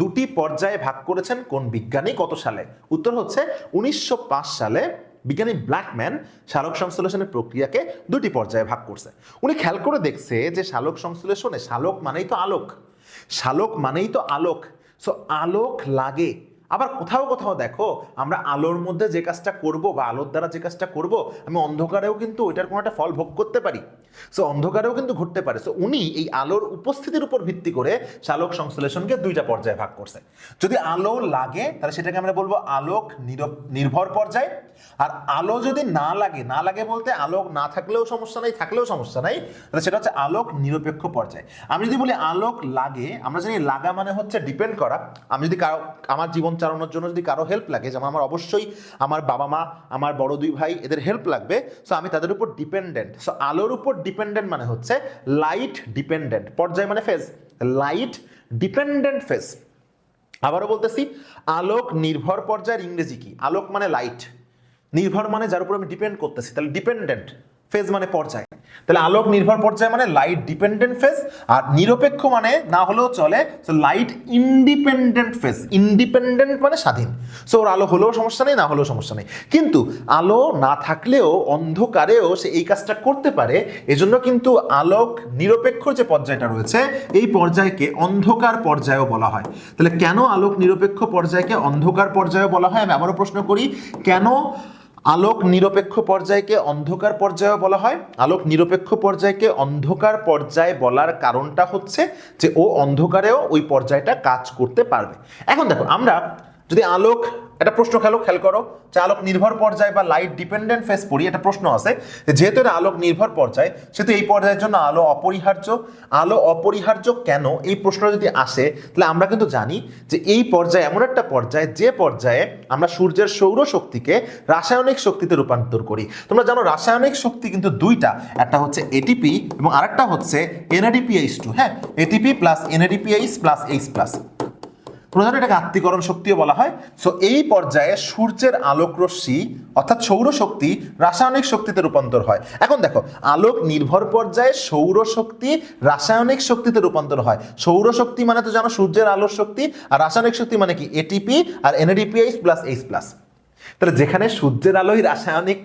দুটি পর্যায়ে ভাগ করেছেন কোন বিজ্ঞানী, কত সালে? উত্তর হচ্ছে 1905 সালে বিজ্ঞানী ব্ল্যাকম্যান সালোক সংশ্লেষণের প্রক্রিয়াকে দুটি পর্যায়ে ভাগ করছে। উনি খেয়াল করে দেখছে যে সালোক সংশ্লেষণে, সালোক মানেই তো আলোক, সালোক মানেই তো আলোক, সো আলোক লাগে। আবার কোথাও কোথাও দেখো, আমরা আলোর মধ্যে যে কাজটা করব বা আলোর দ্বারা যে কাজটা করব, আমি অন্ধকারেও কিন্তু ওইটার কোনো একটা ফল ভোগ করতে পারি। সো অন্ধকারেও কিন্তু ঘটতে পারে। সো উনি এই আলোর উপস্থিতির উপর ভিত্তি করে সালোক সংশ্লেষণকে দুইটা পর্যায়ে ভাগ করছে। যদি আলো লাগে তাহলে সেটাকে আমরা বলবো আলোক নির্ভর পর্যায়। আর আলো যদি না লাগে, না লাগে বলতে আলো না থাকলেও সমস্যা নাই, থাকলেও সমস্যা নাই, তাহলে সেটা হচ্ছে আলোক নিরপেক্ষ পর্যায়। আমি যদি বলি আলোক লাগে, আমরা জানি লাগা মানে হচ্ছে ডিপেন্ড করা। আমি যদি কারো, আমার জীবন চালানোর জন্য যদি কারো হেল্প লাগে, যেমন আমার অবশ্যই আমার বাবা মা, আমার বড় দুই ভাই, এদের হেল্প লাগবে, সো আমি তাদের উপর ডিপেন্ডেন্ট। সো আলোর উপর ডিপেন্ডেন্ট মানে হচ্ছে লাইট ডিপেন্ডেন্ট পর্যায়, মানে ফেজ, লাইট ডিপেন্ডেন্ট ফেজ। আবারও বলতেছি, আলোক নির্ভর পর্যায়ের ইংরেজি কি? আলোক মানে লাইট, নির্ভর মানে যার উপর আমি ডিপেন্ড করতেছি, তাহলে ডিপেন্ডেন্ট, ফেজ মানে পর্যায়। তাহলে আলোক নির্ভর পর্যায় মানে লাইট ডিপেন্ডেন্ট ফেজ, আর নিরপেক্ষ মানে না হলেও চলে, so light independent phase. Independent মানে স্বাধীন। সো ওর আলো হলেও সমস্যা নেই, না হলেও সমস্যা নেই, কিন্তু আলো না থাকলেও অন্ধকারেও সে এই কাজটা করতে পারে। এজন্য কিন্তু আলোক নিরপেক্ষ যে পর্যায়টা রয়েছে, এই পর্যায়কে অন্ধকার পর্যায়ও বলা হয়। তাহলে কেন আলোক নিরপেক্ষ পর্যায়কে অন্ধকার পর্যায়ও বলা হয়? আমি আবারও প্রশ্ন করি, কেন আলোক নিরপেক্ষ পর্যায়কে অন্ধকার পর্যায়ে বলা হয়? আলোক নিরপেক্ষ পর্যায়কে অন্ধকার পর্যায় বলার কারণটা হচ্ছে যে ও অন্ধকারেও ওই পর্যায়টা কাজ করতে পারবে। এখন দেখো, আমরা যদি আলোক একটা প্রশ্ন খেয়াল করো যে আলোক নির্ভর পর্যায় বা লাইট ডিপেন্ডেন্ট ফেজ পড়ি, একটা প্রশ্ন আছে যে যেহেতু এটা আলোক নির্ভর পর্যায় সেহেতু এই পর্যায়ের জন্য আলো অপরিহার্য। আলো অপরিহার্য কেন, এই প্রশ্নটা যদি আসে তাহলে আমরা কিন্তু জানি যে এই পর্যায়ে এমন একটা পর্যায় যে পর্যায়ে আমরা সূর্যের সৌরশক্তিকে রাসায়নিক শক্তিতে রূপান্তর করি। তোমরা জানো রাসায়নিক শক্তি কিন্তু দুইটা, একটা হচ্ছে এটিপি এবং আরেকটা হচ্ছে NADPH2। হ্যাঁ, ATP plus NADPH plus H plus, তোমরা জানো এটাকে আত্তীকরণ শক্তিও বলা হয়। সো এই পর্যায়ে সূর্যের আলোক রশ্মি অর্থাৎ সৌরশক্তি রাসায়নিক শক্তিতে রূপান্তর হয়। এখন দেখো আলোক নির্ভর পর্যায়ে সৌরশক্তি রাসায়নিক শক্তিতে রূপান্তর হয়। সৌরশক্তি মানে তো জানো সূর্যের আলোর শক্তি, আর রাসায়নিক শক্তি মানে কি এটিপি আর NADPH প্লাস H প্লাস। তাহলে যেখানে সূর্যের আলোই রাসায়নিক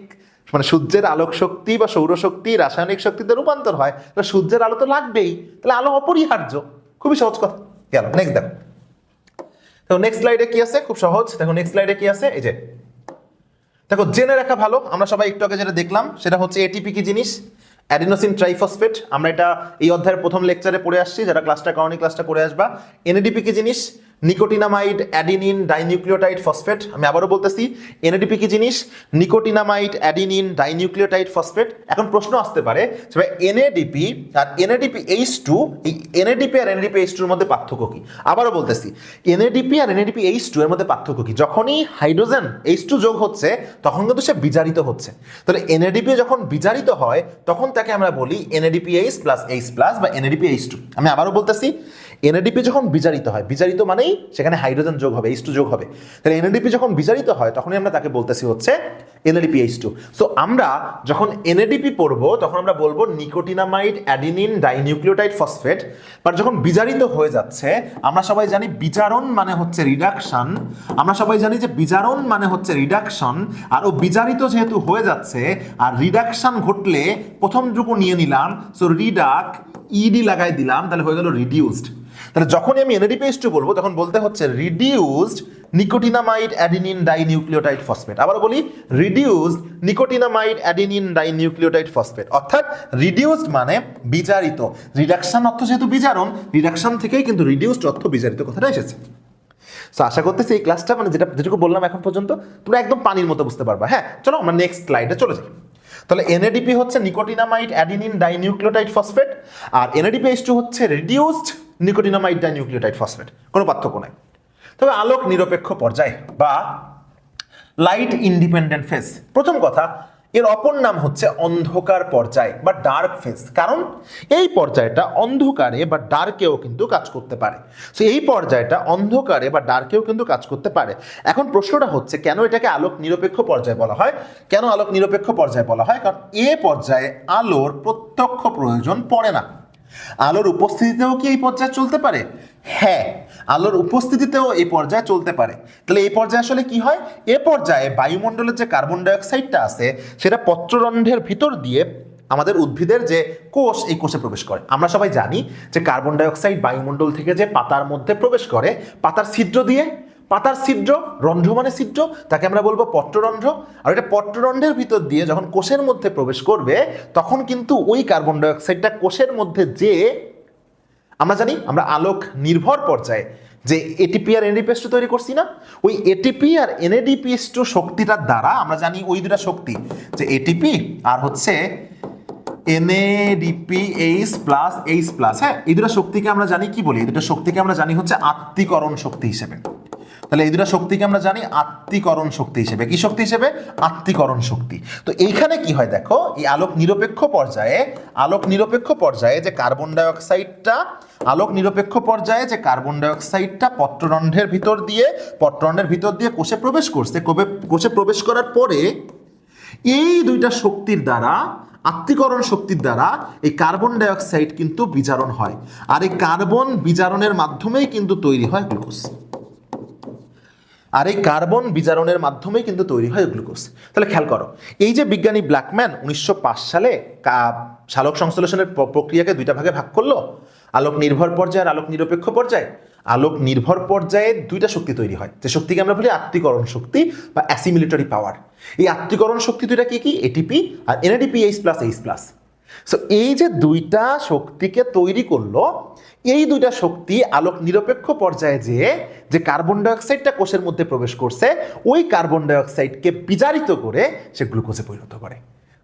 মানে সূর্যের আলোক শক্তি বা সৌরশক্তি রাসায়নিক শক্তিতে রূপান্তর হয়, তাহলে সূর্যের আলো তো লাগবেই, তাহলে আলো অপরিহার্য। খুবই সহজ কথা গেল। নেক্সট দেখো, নেক্সট স্লাইডে কি আছে, খুব সহজ। দেখো নেক্সট স্লাইডে কি আছে, এই যে দেখো জেনে রাখা ভালো, আমরা সবাই একটু আগে যেটা দেখলাম সেটা হচ্ছে এটিপি কি জিনিস, অ্যাডিনোসিন ট্রাইফসফেট। আমরা এটা এই অধ্যায়ের প্রথম লেকচারে পড়ে আসছি, যারা ক্লাসটা করনি ক্লাসটা করে আসবা। NADP কি জিনিস, নিকোটিনামাইড অ্যাডিনিন ডাইনিউক্লিওটাইড ফসফেট। আমি আবারও বলতেছি NADP কি জিনিস, নিকোটিনামাইড অ্যাডিনিন ডাইনিউক্লিওটাইড ফসফেট। এখন প্রশ্ন আসতে পারে যে ভাই NADP আর NADPH2, এই NADP আর NADPH2 এর মধ্যে পার্থক্য কি? আবারও বলতেছি NADP আর NADPH2 এর মধ্যে পার্থক্য কি? যখনই হাইড্রোজেন H2 যোগ হচ্ছে তখন কিন্তু সে বিজারিত হচ্ছে। তাহলে NADP যখন বিজারিত হয় তখন তাকে আমরা বলি NADPH প্লাস H প্লাস বা NADPH2। আমি আবারও বলতেছি NADP যখন বিজারিত হয়, বিজারিত মানেই সেখানে হাইড্রোজেন যোগ হবে, H2 যোগ হবে। তাহলে NADP যখন বিজারিত হয় তখনই আমরা তাকে বলতেছি হচ্ছে NADPH2। সো আমরা যখন NADP পড়বো তখন আমরা বলবো nicotinamide adenine dinucleotide phosphate. But যখন বিজারিত হয়ে যাচ্ছে, আমরা সবাই জানি বিজারণ মানে হচ্ছে রিডাকশন, আমরা সবাই জানি যে বিজারণ মানে হচ্ছে রিডাকশন। আর ও বিজারিত যেহেতু হয়ে যাচ্ছে আর রিডাকশন ঘটলে প্রথমটুকু নিয়ে নিলাম, সো রিডাক ইডি লাগাই দিলাম, তাহলে হয়ে গেল রিডিউসড। তাহলে যখনই আমি NADPH2 বলবো তখন বলতে হচ্ছে reduced nicotinamide adenine dinucleotide phosphate. আবার বলি reduced nicotinamide adenine dinucleotide phosphate. অর্থাৎ রিডিউসড মানে বিজারিত, রিডাকশন অর্থ যেহেতু বিজারণ, রিডাকশন থেকেই কিন্তু রিডিউসড অর্থ বিজারিত কথাটা এসেছে। সো আশা করতেছি এই ক্লাসটা মানে যেটুকু বললাম এখন পর্যন্ত তোমরা একদম পানির মতো বুঝতে পারবা। হ্যাঁ, চলো আমরা নেক্সট স্লাইডে চলে যাই। তাহলে NADP হচ্ছে নিকোটিনামাইড অ্যাডিনিন ডাইনিউক্লিওটাইড ফসফেট আর NADPH2 হচ্ছে রিডিউসড নিকোটিনামাইড ডাইনিউক্লিওটাইড ফসফেট, কোনো পার্থক্য নাই। তবে আলোক নিরপেক্ষ পর্যায় বা লাইট ইন্ডিপেন্ডেন্ট ফেজ, প্রথম কথা এর অপর নাম হচ্ছে অন্ধকার পর্যায় বা ডার্ক ফেজ, কারণ এই পর্যায়টা অন্ধকারে বা ডার্কেও কিন্তু কাজ করতে পারে। সো এই পর্যায়টা অন্ধকারে বা ডার্কেও কিন্তু কাজ করতে পারে। এখন প্রশ্নটা হচ্ছে কেন এটাকে আলোক নিরপেক্ষ পর্যায় বলা হয়? কেন আলোক নিরপেক্ষ পর্যায় বলা হয়? কারণ এ পর্যায়ে আলোর প্রত্যক্ষ প্রয়োজন পড়ে না। আলোর উপস্থিতিতেও কি এই পর্যায়ে চলতে পারে? হ্যাঁ, আলোর উপস্থিতিতেও এই পর্যায়ে চলতে পারে। তাহলে এই পর্যায়ে আসলে কি হয়? এ পর্যায়ে বায়ুমণ্ডলের যে কার্বন ডাইঅক্সাইডটা আছে সেটা পত্ররন্ধ্রের ভিতর দিয়ে আমাদের উদ্ভিদের যে কোষ, এই কোষে প্রবেশ করে। আমরা সবাই জানি যে কার্বন ডাইঅক্সাইড বায়ুমণ্ডল থেকে যে পাতার মধ্যে প্রবেশ করে পাতার ছিদ্র দিয়ে, পাতার ছিদ্র, রন্ধ্র মানে ছিদ্র, তাকে আমরা বলবো পত্ররন্ধ্র। আর এটা পত্ররন্ধ্রের ভিতর দিয়ে যখন কোষের মধ্যে প্রবেশ করবে তখন কিন্তু ওই কার্বন ডাইঅক্সাইডটা কোষের মধ্যে যে আমরা জানি আমরা আলোক নির্ভর পর্যায়ে যে এটিপি আর NADPH2 তৈরি করছি না, ওই এটিপি আর NADPH2 শক্তিটার দ্বারা আমরা জানি ওই দুটা শক্তি যে এটিপি আর হচ্ছে NADPH প্লাস H প্লাস। হ্যাঁ, এই দুটা শক্তিকে আমরা জানি কি বলি? এই দুটা শক্তিকে আমরা জানি হচ্ছে আত্তীকরণ শক্তি হিসেবে। তাহলে এই দুটা শক্তিকে আমরা জানি আত্তীকরণ শক্তি হিসেবে। কি শক্তি হিসেবে? আত্তীকরণ শক্তি। তো এইখানে কি হয় দেখো, এই আলোক নিরপেক্ষ পর্যায়ে যে কার্বন ডাইঅক্সাইডটা পত্ররন্ধ্রের ভিতর দিয়ে কোষে প্রবেশ করছে, কোষে প্রবেশ করার পরে এই দুইটা শক্তির দ্বারা, আত্তীকরণ শক্তির দ্বারা এই কার্বন ডাইঅক্সাইড কিন্তু বিজারণ হয়। আর এই কার্বন বিজারণের মাধ্যমেই কিন্তু তৈরি হয় গ্লুকোজ। তাহলে খেয়াল করো, এই যে বিজ্ঞানী ব্ল্যাকম্যান 1905 সালে সালোক সংশ্লেষণের প্রক্রিয়াকে দুইটা ভাগে ভাগ করলো, আলোক নির্ভর পর্যায়ে আর আলোক নিরপেক্ষ পর্যায়ে। আলোক নির্ভর পর্যায়ে দুইটা শক্তি তৈরি হয়, যে শক্তিকে আমরা বলি আত্তীকরণ শক্তি বা অ্যাসিমিলেটরি পাওয়ার। এই আত্তীকরণ শক্তি দুইটা কি কি? এটিপি আর NADPH plus H plus. So এই যে দুইটা শক্তিকে তৈরি করলো, এই দুইটা শক্তি আলোক নিরপেক্ষ পর্যায়ে যে কার্বন ডাইঅক্সাইডটা কোষের মধ্যে প্রবেশ করছে, ওই কার্বন ডাইঅক্সাইডকে বিজারিত করে সে গ্লুকোজে পরিণত করে।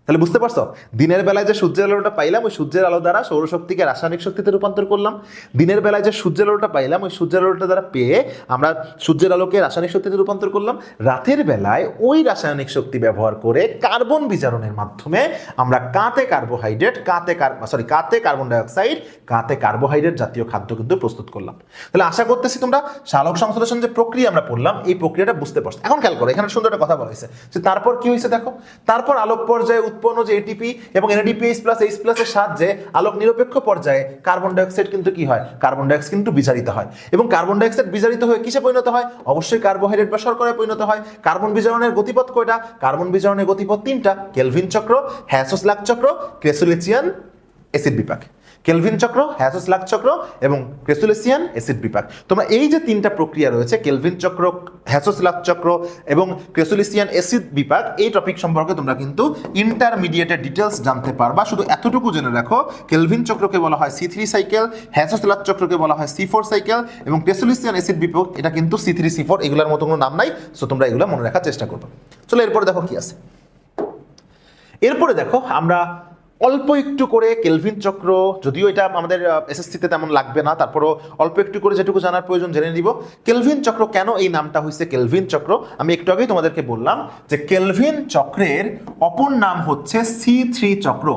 তাহলে বুঝতে পারছো, দিনের বেলায় যে সূর্যের আলোটা পাইলাম, ওই সূর্যের আলো দ্বারা সৌরশক্তিকে রাসায়নিক শক্তিতে রূপান্তর করলাম। দিনের বেলায় যে সূর্যের আলোটা পাইলাম, ওই সূর্যের আলোটা দ্বারা পেয়ে আমরা সূর্যের আলোকে রাসায়নিক শক্তিতে রূপান্তর করলাম। রাতের বেলায় ওই রাসায়নিক শক্তি ব্যবহার করে কার্বন বিজারণের মাধ্যমে আমরা কাতে কার্বন ডাইঅক্সাইড, কাতে কার্বোহাইড্রেট জাতীয় খাদ্য কিন্তু প্রস্তুত করলাম। তাহলে আশা করতেছি তোমরা সালোক সংশ্লেষণ যে প্রক্রিয়া আমরা পড়লাম, এই প্রক্রিয়াটা বুঝতে পারছো। এখন খেয়াল করো, এখানে সুন্দর একটা কথা বলা হয়েছে যে তারপর কি হয়েছে দেখো, তারপর আলোক পর্যায়ে উৎপন্ন যে এটিপি এবং NADPH প্লাস H প্লাসের সাহায্যে আলোক নিরপেক্ষ পর্যায়ে কার্বন ডাইঅক্সাইড কিন্তু কি হয়, কার্বন ডাইঅক্সাইড কিন্তু বিজারিত হয়। এবং কার্বন ডাইঅক্সাইড বিজারিত হয়ে কিসে পরিণত হয়, অবশ্যই কার্বোহাইড্রেট বা শর্করায় পরিণত হয়। কার্বন বিজারণের গতিপথ কয়টা, কার্বন বিজারণের গতিপথ 3টা, কেলভিন চক্র, হ্যাসো-স্লাক চক্র, ক্রেসুলিচিয়ান অ্যাসিড বিপাক। কেলভিন চক্র, হ্যাসো-স্লাক চক্র এবং ক্রেসুলিচিয়ান অ্যাসিড বিপাক। তোমরা এই যে 3টা প্রক্রিয়া রয়েছে, কেলভিন চক্র, হ্যাসো-স্লাক চক্র এবং ক্রেসুলিচিয়ান অ্যাসিড বিপাক, এই টপিক সম্পর্কে তোমরা কিন্তু ইন্টারমিডিয়েটের ডিটেলস জানতে পারবা। শুধু এতটুকু জেনে রাখো, কেলভিন চক্রকে বলা হয় C3 সাইকেল, হ্যাসো-স্লাক চক্রকে বলা হয় C4 সাইকেল এবং ক্রেসুলিচিয়ান অ্যাসিড বিপাক এটা কিন্তু C3 C4, এগুলোর মতো কোনো নাম নাই। সো তোমরা এগুলো মনে রাখার চেষ্টা করবে। চলো এরপরে দেখো কি আছে। এরপরে দেখো আমরা অল্প একটু করে কেলভিন চক্র, যদিও এটা আমাদের এসএসসিতে তেমন লাগবে না, তারপরও অল্প একটু করে যেটুকু জানার প্রয়োজন জেনে নিব। কেলভিন চক্র কেন এই নামটা হয়েছে কেলভিন চক্র, আমি একটু আগেই তোমাদেরকে বললাম যে কেলভিন চক্রের অপর নাম হচ্ছে C3 চক্র।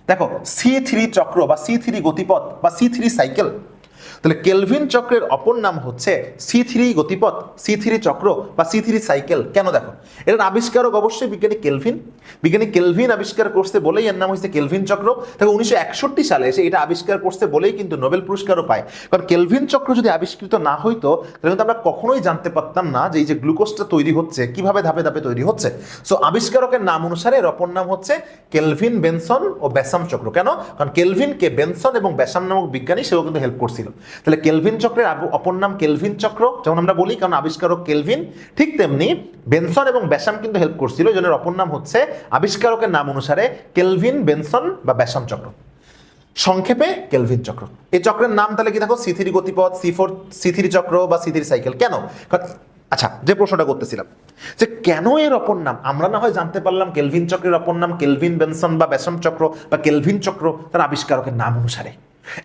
দেখো C3 চক্র বা C3 গতিপথ বা C3 সাইকেল। তাহলে কেলভিন চক্রের অপর নাম হচ্ছে C3 গতিপথ, C3 চক্র বা C3 সাইকেল। কেন দেখো, এটার আবিষ্কারক অবশ্যই বিজ্ঞানী কেলভিন আবিষ্কার করছে বলেই এর নাম হচ্ছে কেলভিন চক্র। দেখো 1961 সালে এসে এটা আবিষ্কার করছে বলেই কিন্তু নোবেল পুরস্কারও পায়। কারণ কেলভিন চক্র যদি আবিষ্কৃত না হইতো তাহলে কিন্তু আমরা কখনোই জানতে পারতাম না যে এই যে গ্লুকোজটা তৈরি হচ্ছে কিভাবে ধাপে ধাপে তৈরি হচ্ছে। সো আবিষ্কারকের নাম অনুসারে এর অপর নাম হচ্ছে কেলভিন বেনসন ও ব্যাসাম চক্র। কেন, কারণ কেলভিনকে বেনসন এবং ব্যাসাম নামক বিজ্ঞানী সেও কিন্তু হেল্প করছিল। তাহলে কেলভিন চক্রের অপর নাম কেলভিন চক্র, যেমন আমরা বলি কারণ আবিষ্কারক কেলভিন, ঠিক তেমনি বেনসন এবং ব্যাসাম কিন্তু হেল্প করছিল, এই জন্য অপর নাম হচ্ছে আবিষ্কারকের নাম অনুসারে কেলভিন বেনসন বা ব্যাসাম চক্র, সংক্ষেপে কেলভিন চক্র। এই চক্রের নাম তাহলে কি দেখো, C3 গতিপথ, C3 চক্র বা C3 সাইকেল। কেন, আচ্ছা যে প্রশ্নটা করতেছিলাম যে কেন এর অপর নাম, আমরা না হয় জানতে পারলাম কেলভিন চক্রের অপর নাম কেলভিন বেনসন বা ব্যাসাম চক্র বা কেলভিন চক্র তার আবিষ্কারকের নাম অনুসারে।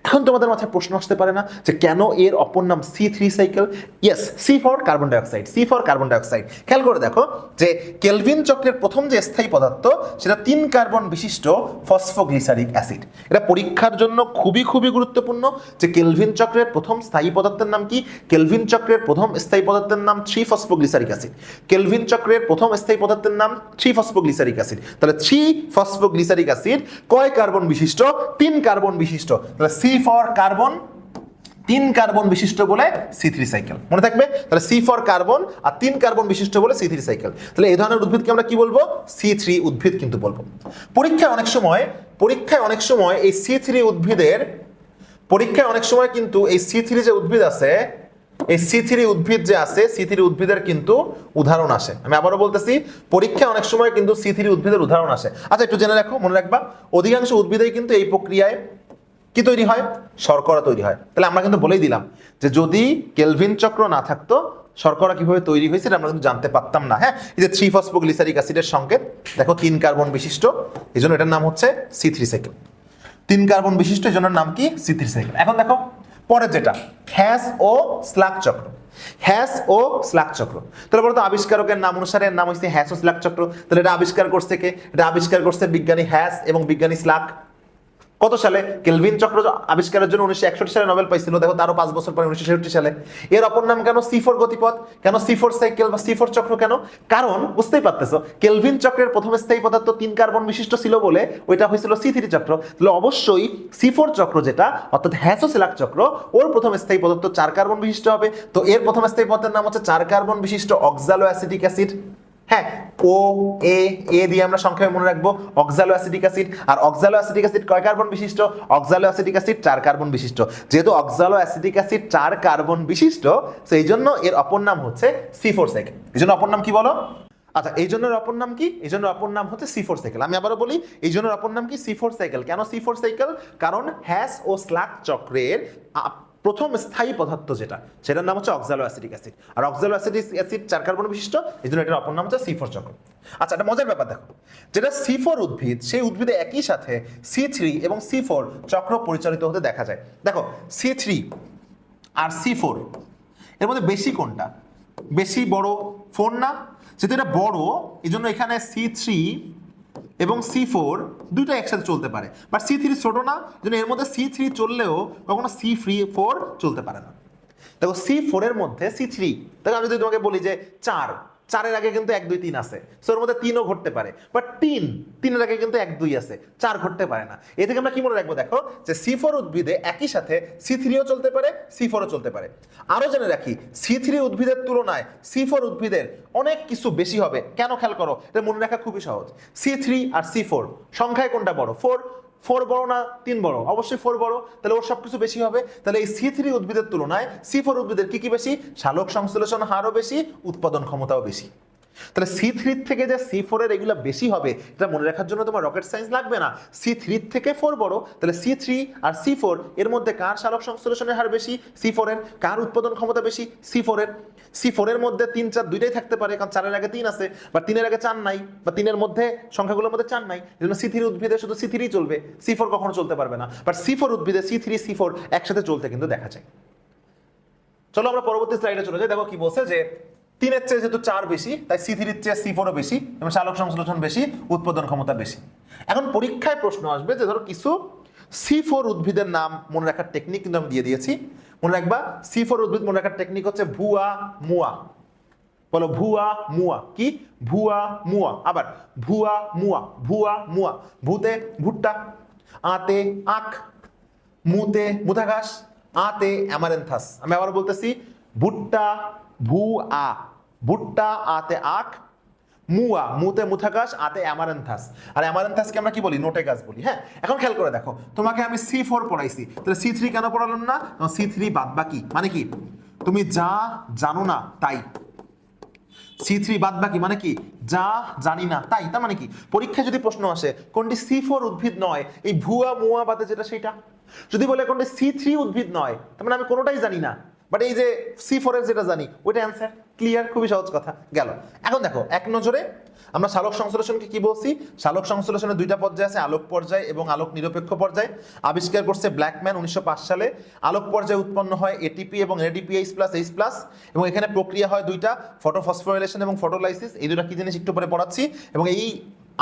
এখন তোমাদের মাথায় প্রশ্ন আসতে পারে না যে কেন এর অপর নাম C3 cycle? Yes, C for carbon dioxide. খেয়াল করে দেখো যে কেলভিন চক্রের প্রথম যে স্থায়ী পদার্থ সেটা 3 কার্বন বিশিষ্ট ফসফোগ্লিসারিক অ্যাসিড। এটা পরীক্ষার জন্য খুবই গুরুত্বপূর্ণ যে কেলভিন চক্রের প্রথম স্থায়ী পদার্থের নাম কি। কেলভিন চক্রের প্রথম স্থায়ী পদার্থের নাম 3 ফসফোগ্লিসারিক অ্যাসিড। কেলভিন চক্রের প্রথম স্থায়ী পদার্থের নাম 3 ফসফোগ্লিসারিক অ্যাসিড। তাহলে 3 ফসফোগ্লিসারিক অ্যাসিড কয় কার্বন বিশিষ্ট? 3 কার্বন বিশিষ্ট। তাহলে C ফর কার্বন, 3 কার্বন বিশিষ্ট বলে C3 সাইকেল, মনে থাকবে। তাহলে C ফর কার্বন আর 3 কার্বন বিশিষ্ট বলে C3 সাইকেল। তাহলে এই ধরনের উদ্ভিদকে আমরা কি বলবো? C3 উদ্ভিদ কিন্তু বলবো। পরীক্ষায় অনেক সময় এই C3 উদ্ভিদের কিন্তু এই C3 যে উদ্ভিদ আছে, এই C3 উদ্ভিদ যে আছে, C3 উদ্ভিদের কিন্তু উদাহরণ আসে। আমি আবারও বলতেছি, পরীক্ষায় অনেক সময় কিন্তু C3 উদ্ভিদের উদাহরণ আসে। আচ্ছা একটু জেনে রাখো, মনে রাখবা অধিকাংশ উদ্ভিদেই কিন্তু এই প্রক্রিয়ায় কি তৈরি হয়? শর্করা তৈরি হয়। তাহলে আমরা কিন্তু বলেই দিলাম যে যদি কেলভিন চক্র না থাকতো শর্করা কিভাবে তৈরি হয়েছে আমরা কিন্তু জানতে পারতাম না। হ্যাঁ, এই যে 3 ফসফোগ্লিসারিক অ্যাসিডের সংকেত দেখো 3 কার্বন বিশিষ্ট, এই জন্য এটার নাম হচ্ছে C3 সাইকেল। 3 কার্বন বিশিষ্ট, এই জন্য নাম কি? C3 cycle. এখন দেখো পরের যেটা হ্যাস-ও-স্লাক চক্র। তাহলে বলতো আবিষ্কারকের নাম অনুসারে নাম হচ্ছে হ্যাসো-স্লাক চক্র। তাহলে এটা আবিষ্কার করছে কে? এটা আবিষ্কার করছে বিজ্ঞানী হ্যাস এবং বিজ্ঞানী স্লাক। কত সালে? কেলভিন চক্র আবিষ্কারের জন্য 1961 সালে নোবেল পাইছিল। দেখো তারও 5 বছর পরে 1966 সালে। এর অপর নাম কেন? C4 গতিপথ। কেন C4 সাইকেল বা C4 চক্র কেন? কারণ বুঝতেই পারতেছো কেলভিন চক্রের প্রথম স্থায়ী পদার্থ 3 কার্বন বিশিষ্ট ছিল বলে ওইটা হয়েছিল C3 চক্র। তাহলে অবশ্যই C4 চক্র যেটা অর্থাৎ হ্যাসো-স্লাক চক্র, ওর প্রথম স্থায়ী পদার্থ 4 কার্বন বিশিষ্ট হবে। তো এর প্রথম স্থায়ী পদার্থের নাম হচ্ছে 4 কার্বন বিশিষ্ট অক্সালো অ্যাসিটিক অ্যাসিড। হ্যাঁ, এ দিয়ে আমরা সংক্ষেপে মনে রাখবো অক্সালো অ্যাসিটিক অ্যাসিড। আর অক্সালো অ্যাসিটিক অ্যাসিড কয় কার্বন বিশিষ্ট? অক্সালো অ্যাসিটিক অ্যাসিড 4 কার্বন বিশিষ্ট। যেহেতু অক্সালো অ্যাসিটিক অ্যাসিড 4 কার্বন বিশিষ্ট, সেই জন্য এর অপর নাম হচ্ছে C4 সাইকেল। এই জন্য অপর নাম কি বলো? আচ্ছা, এই জন্য অপর নাম কি? এই জন্য অপর নাম হচ্ছে C4 সাইকেল। আমি আবারও বলি, এই জন্য অপর নাম কি? C4 cycle. কেন C4 সাইকেল? কারণ হ্যাশ ও স্লাগ চক্রের প্রথম স্থায়ী পদার্থ যেটা, সেটার নাম হচ্ছে অক্সালো অ্যাসিটিক অ্যাসিড। আর অক্সালো অ্যাসিড 4 কার্বন বিশিষ্ট, এই জন্য এটার অপর নাম হচ্ছে C4 চক্র। আচ্ছা, একটা মজার ব্যাপার দেখো, যেটা C4 উদ্ভিদ, সেই উদ্ভিদে একই সাথে C3 এবং C4 চক্র পরিচালিত হতে দেখা যায়। দেখো, C3 আর C4 এর মধ্যে বেশি কোনটা? বেশি বড় 4 না? যেহেতু এটা বড়, এই জন্য এখানে C3 এবং C4 দুইটা একসাথে চলতে পারে, বাট C3 ছোট না, যেন এর মধ্যে C3 চললেও কখনো C4 চলতে পারে না। দেখো, C4 এর মধ্যে C3, দেখো আমি যদি তোমাকে বলি যে 4 এর আগে কিন্তু 1 2 3 আছে, সো এর মধ্যে 3ও ঘটতে পারে, বাট 3 এর আগে কিন্তু 1 2 আছে, 4 ঘটতে পারে না। এ থেকে আমরা কি মনে রাখবো? দেখো যে C4 উদ্ভিদে একই সাথে C3ও চলতে পারে, C4ও চলতে পারে। আরো জেনে রাখি, C3 উদ্ভিদের তুলনায় C4 উদ্ভিদের অনেক কিছু বেশি হবে। কেন? খেয়াল করো, এটা মনে রাখা খুবই সহজ। C3 আর C4 সংখ্যায় কোনটা বড়? 4 বড় না 3 বড়? অবশ্যই 4 বড়, তাহলে ওর সবকিছু বেশি হবে। তাহলে এই C3 উদ্ভিদের তুলনায় C4 উদ্ভিদের কি বেশি? সালোক সংশ্লেষণ হারও বেশি, উৎপাদন ক্ষমতাও বেশি। তাহলে C3 থেকে যে C4 এর এগুলো বেশি হবে, এটা মনে রাখার জন্য তোমার রকেট সায়েন্স লাগবে না। C3 থেকে 4 বড়, তাহলে C3 আর C4 এর মধ্যে কার সালোক সংশ্লেষণের হার বেশি? C4 এর। কার উৎপাদন ক্ষমতা বেশি? C4 এর। C4 এর মধ্যে 3 4 দুইটাই থাকতে পারে, কারণ 4 এর আগে 3 আছে, বা 3 এর আগে 4 নাই, বা 3 এর মধ্যে সংখ্যাগুলোর মধ্যে 4 নাই। এজন্য C3 উদ্ভিদে শুধু C3 চলবে, C4 কখনো চলতে পারবে না। বাট C4 উদ্ভিদে C3 C4 একসাথে চলতে কিন্তু দেখা যায়। চলো আমরা পরবর্তী স্লাইডে চলে যাই। দেখো কি বলছে যে 3 এর চেয়ে যেহেতু 4 বেশি, তাই C3 এর চেয়ে C4 ও বেশি, এবং সালোক সংশ্লেষণ বেশি, উৎপাদন ক্ষমতা বেশি। এখন পরীক্ষায় প্রশ্ন আসবে যে ধরো কিছু C4 উদ্ভিদের নাম মনে রাখার টেকনিক কিন্তু আমি দিয়ে দিয়েছি। মনে রাখবা, C4 উদ্ভিদ মনে রাখার টেকনিক হচ্ছে ভুয়া মুয়া। বলো ভুয়া মুয়া। কি? ভুয়া মুয়া। আবার ভুয়া মুয়া। ভুয়া মুয়া। ভূতে ভুট্টা, আতে আখ, মুতে মুথা ঘাস, আতে অ্যামারেন্থাস। আমি আবার বলতেছি, ভুট্টা ভুয়া, ভুট্টা আতে আখ, মুয়া মুতে মুথা ঘাস, আতে অ্যামারেন্থাস। আর অ্যামারেন্থাসকে আমরা কি বলি? নোটে গাছ বলি। হ্যাঁ, এখন খেয়াল করে দেখো, তোমাকে আমি C4 পড়াইছি, তাহলে C3 কেন পড়ালাম না? C3 বাদ বাকি, মানে কি? তুমি যা জানো না তাই। C3 বাদ বাকি মানে কি? যা জানি না তাই। তার মানে কি? পরীক্ষায় যদি প্রশ্ন আসে কোনটি C4 উদ্ভিদ নয়, এই ভুয়া মুয়া বাদে যেটা সেটা। যদি বলে কোনটি C3 উদ্ভিদ নয়, তার মানে আমি কোনোটাই জানি না, বাট এই যে C4 এর যেটা জানি ওইটা অ্যান্সার। ক্লিয়ার? খুবই সহজ কথা গেল। এখন দেখো, এক নজরে আমরা সালোক সংশ্লেষণকে কি বলছি? সালোক সংশ্লেষণের দুইটা পর্যায় আছে, আলোক পর্যায় এবং আলোক নিরপেক্ষ পর্যায়। আবিষ্কার করছে ব্ল্যাকম্যান 1905 সালে। আলোক পর্যায়ে উৎপন্ন হয় এটিপি এবং ADPH+H+, এবং এখানে প্রক্রিয়া হয় দুইটা, ফটোফসফোরাইলেশন এবং ফটোলাইসিস। এই দুটো কি জিনিস একটু পরে পড়াচ্ছি। এবং এই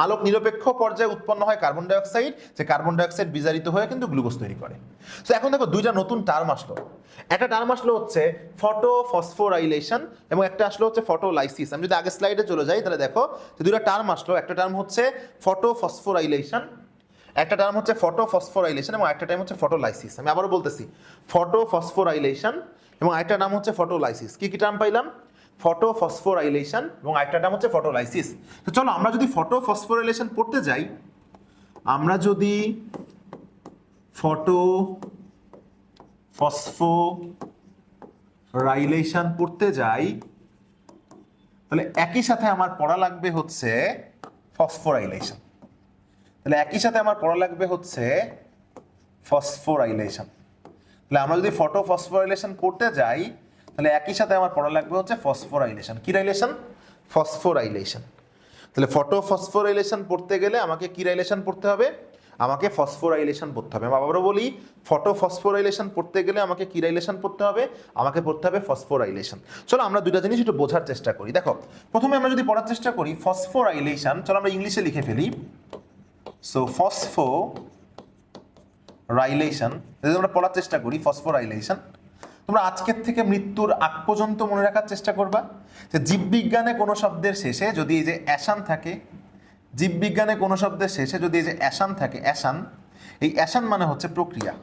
আলোক নিরপেক্ষ পর্যায়ে উৎপন্ন হয় কার্বন ডাইঅক্সাইড, যে কার্বন ডাইঅক্সাইড বিজারিত হয়ে কিন্তু গ্লুকোজ তৈরি করে। তো এখন দেখো, দুইটা নতুন টার্ম আসলো। একটা টার্ম আসলো হচ্ছে ফটোফসফোরাইলেশন, এবং একটা আসলো হচ্ছে ফটোলাইসিস। আমি যদি আগের স্লাইডে চলে যাই, তাহলে দেখো যে দুইটা টার্ম আসলো। একটা টার্ম হচ্ছে ফটোফসফোরাইলেশন, একটা টার্ম হচ্ছে ফটোফসফোরাইলেশন, এবং একটা টার্ম হচ্ছে ফটোলাইসিস। আমি আবারও বলতেছি, ফটোফসফোরাইলেশন এবং আরেকটা নাম হচ্ছে ফটোলাইসিস। কি কি টার্ম পাইলাম? ফটোফসফোরাইলেশন এবং আরেকটা নাম হচ্ছে ফটোলাইসিস। তো চলো আমরা যদি ফটোফসফোরাইলেশন পড়তে যাই, আমরা যদি ফসফোরাইলেশন পড়তে যাই, তাহলে একই সাথে আমার পড়া লাগবে হচ্ছে ফসফোরাইলেশন। তাহলে একই সাথে আমার পড়া লাগবে হচ্ছে ফসফোরাইলেশন। তাহলে আমরা যদি ফটোফসফোরাইলেশন পড়তে যাই, তাহলে একই সাথে আমার পড়া লাগবে হচ্ছে ফসফোরাইলেশন। কি রাইলেশন? ফসফোরাইলেশন। তাহলে ফটোফসফোরাইলেশন পড়তে গেলে আমাকে কি রাইলেশন পড়তে হবে? আমাকে ফসফোরাইলেশন পড়তে হবে। আমি আবারও বলি, ফটোফসফোরাইলেশন পড়তে গেলে আমাকে কি রাইলেশন পড়তে হবে? আমাকে পড়তে হবে ফসফোরাইলেশন। চলো আমরা দুইটা জিনিস একটু বোঝার চেষ্টা করি। দেখো, প্রথমে আমরা যদি পড়ার চেষ্টা করি ফসফোরাইলেশন, চলো আমরা ইংলিশে লিখে ফেলি। সো ফসফোরাইলেশন, যদি আমরা পড়ার চেষ্টা করি ফসফোরাইলেশন, তোমরা আজকের থেকে মৃত্যুর আগ পর্যন্ত মনে রাখার চেষ্টা করবা যে জীববিজ্ঞানে কোনো শব্দের শেষে যদি এই যে অ্যাশান থাকে, জীববিজ্ঞানে কোনো শব্দের শেষে যদি এই যে অ্যাশান থাকে, অ্যাশান, এই অ্যাশান মানে হচ্ছে প্রক্রিয়া।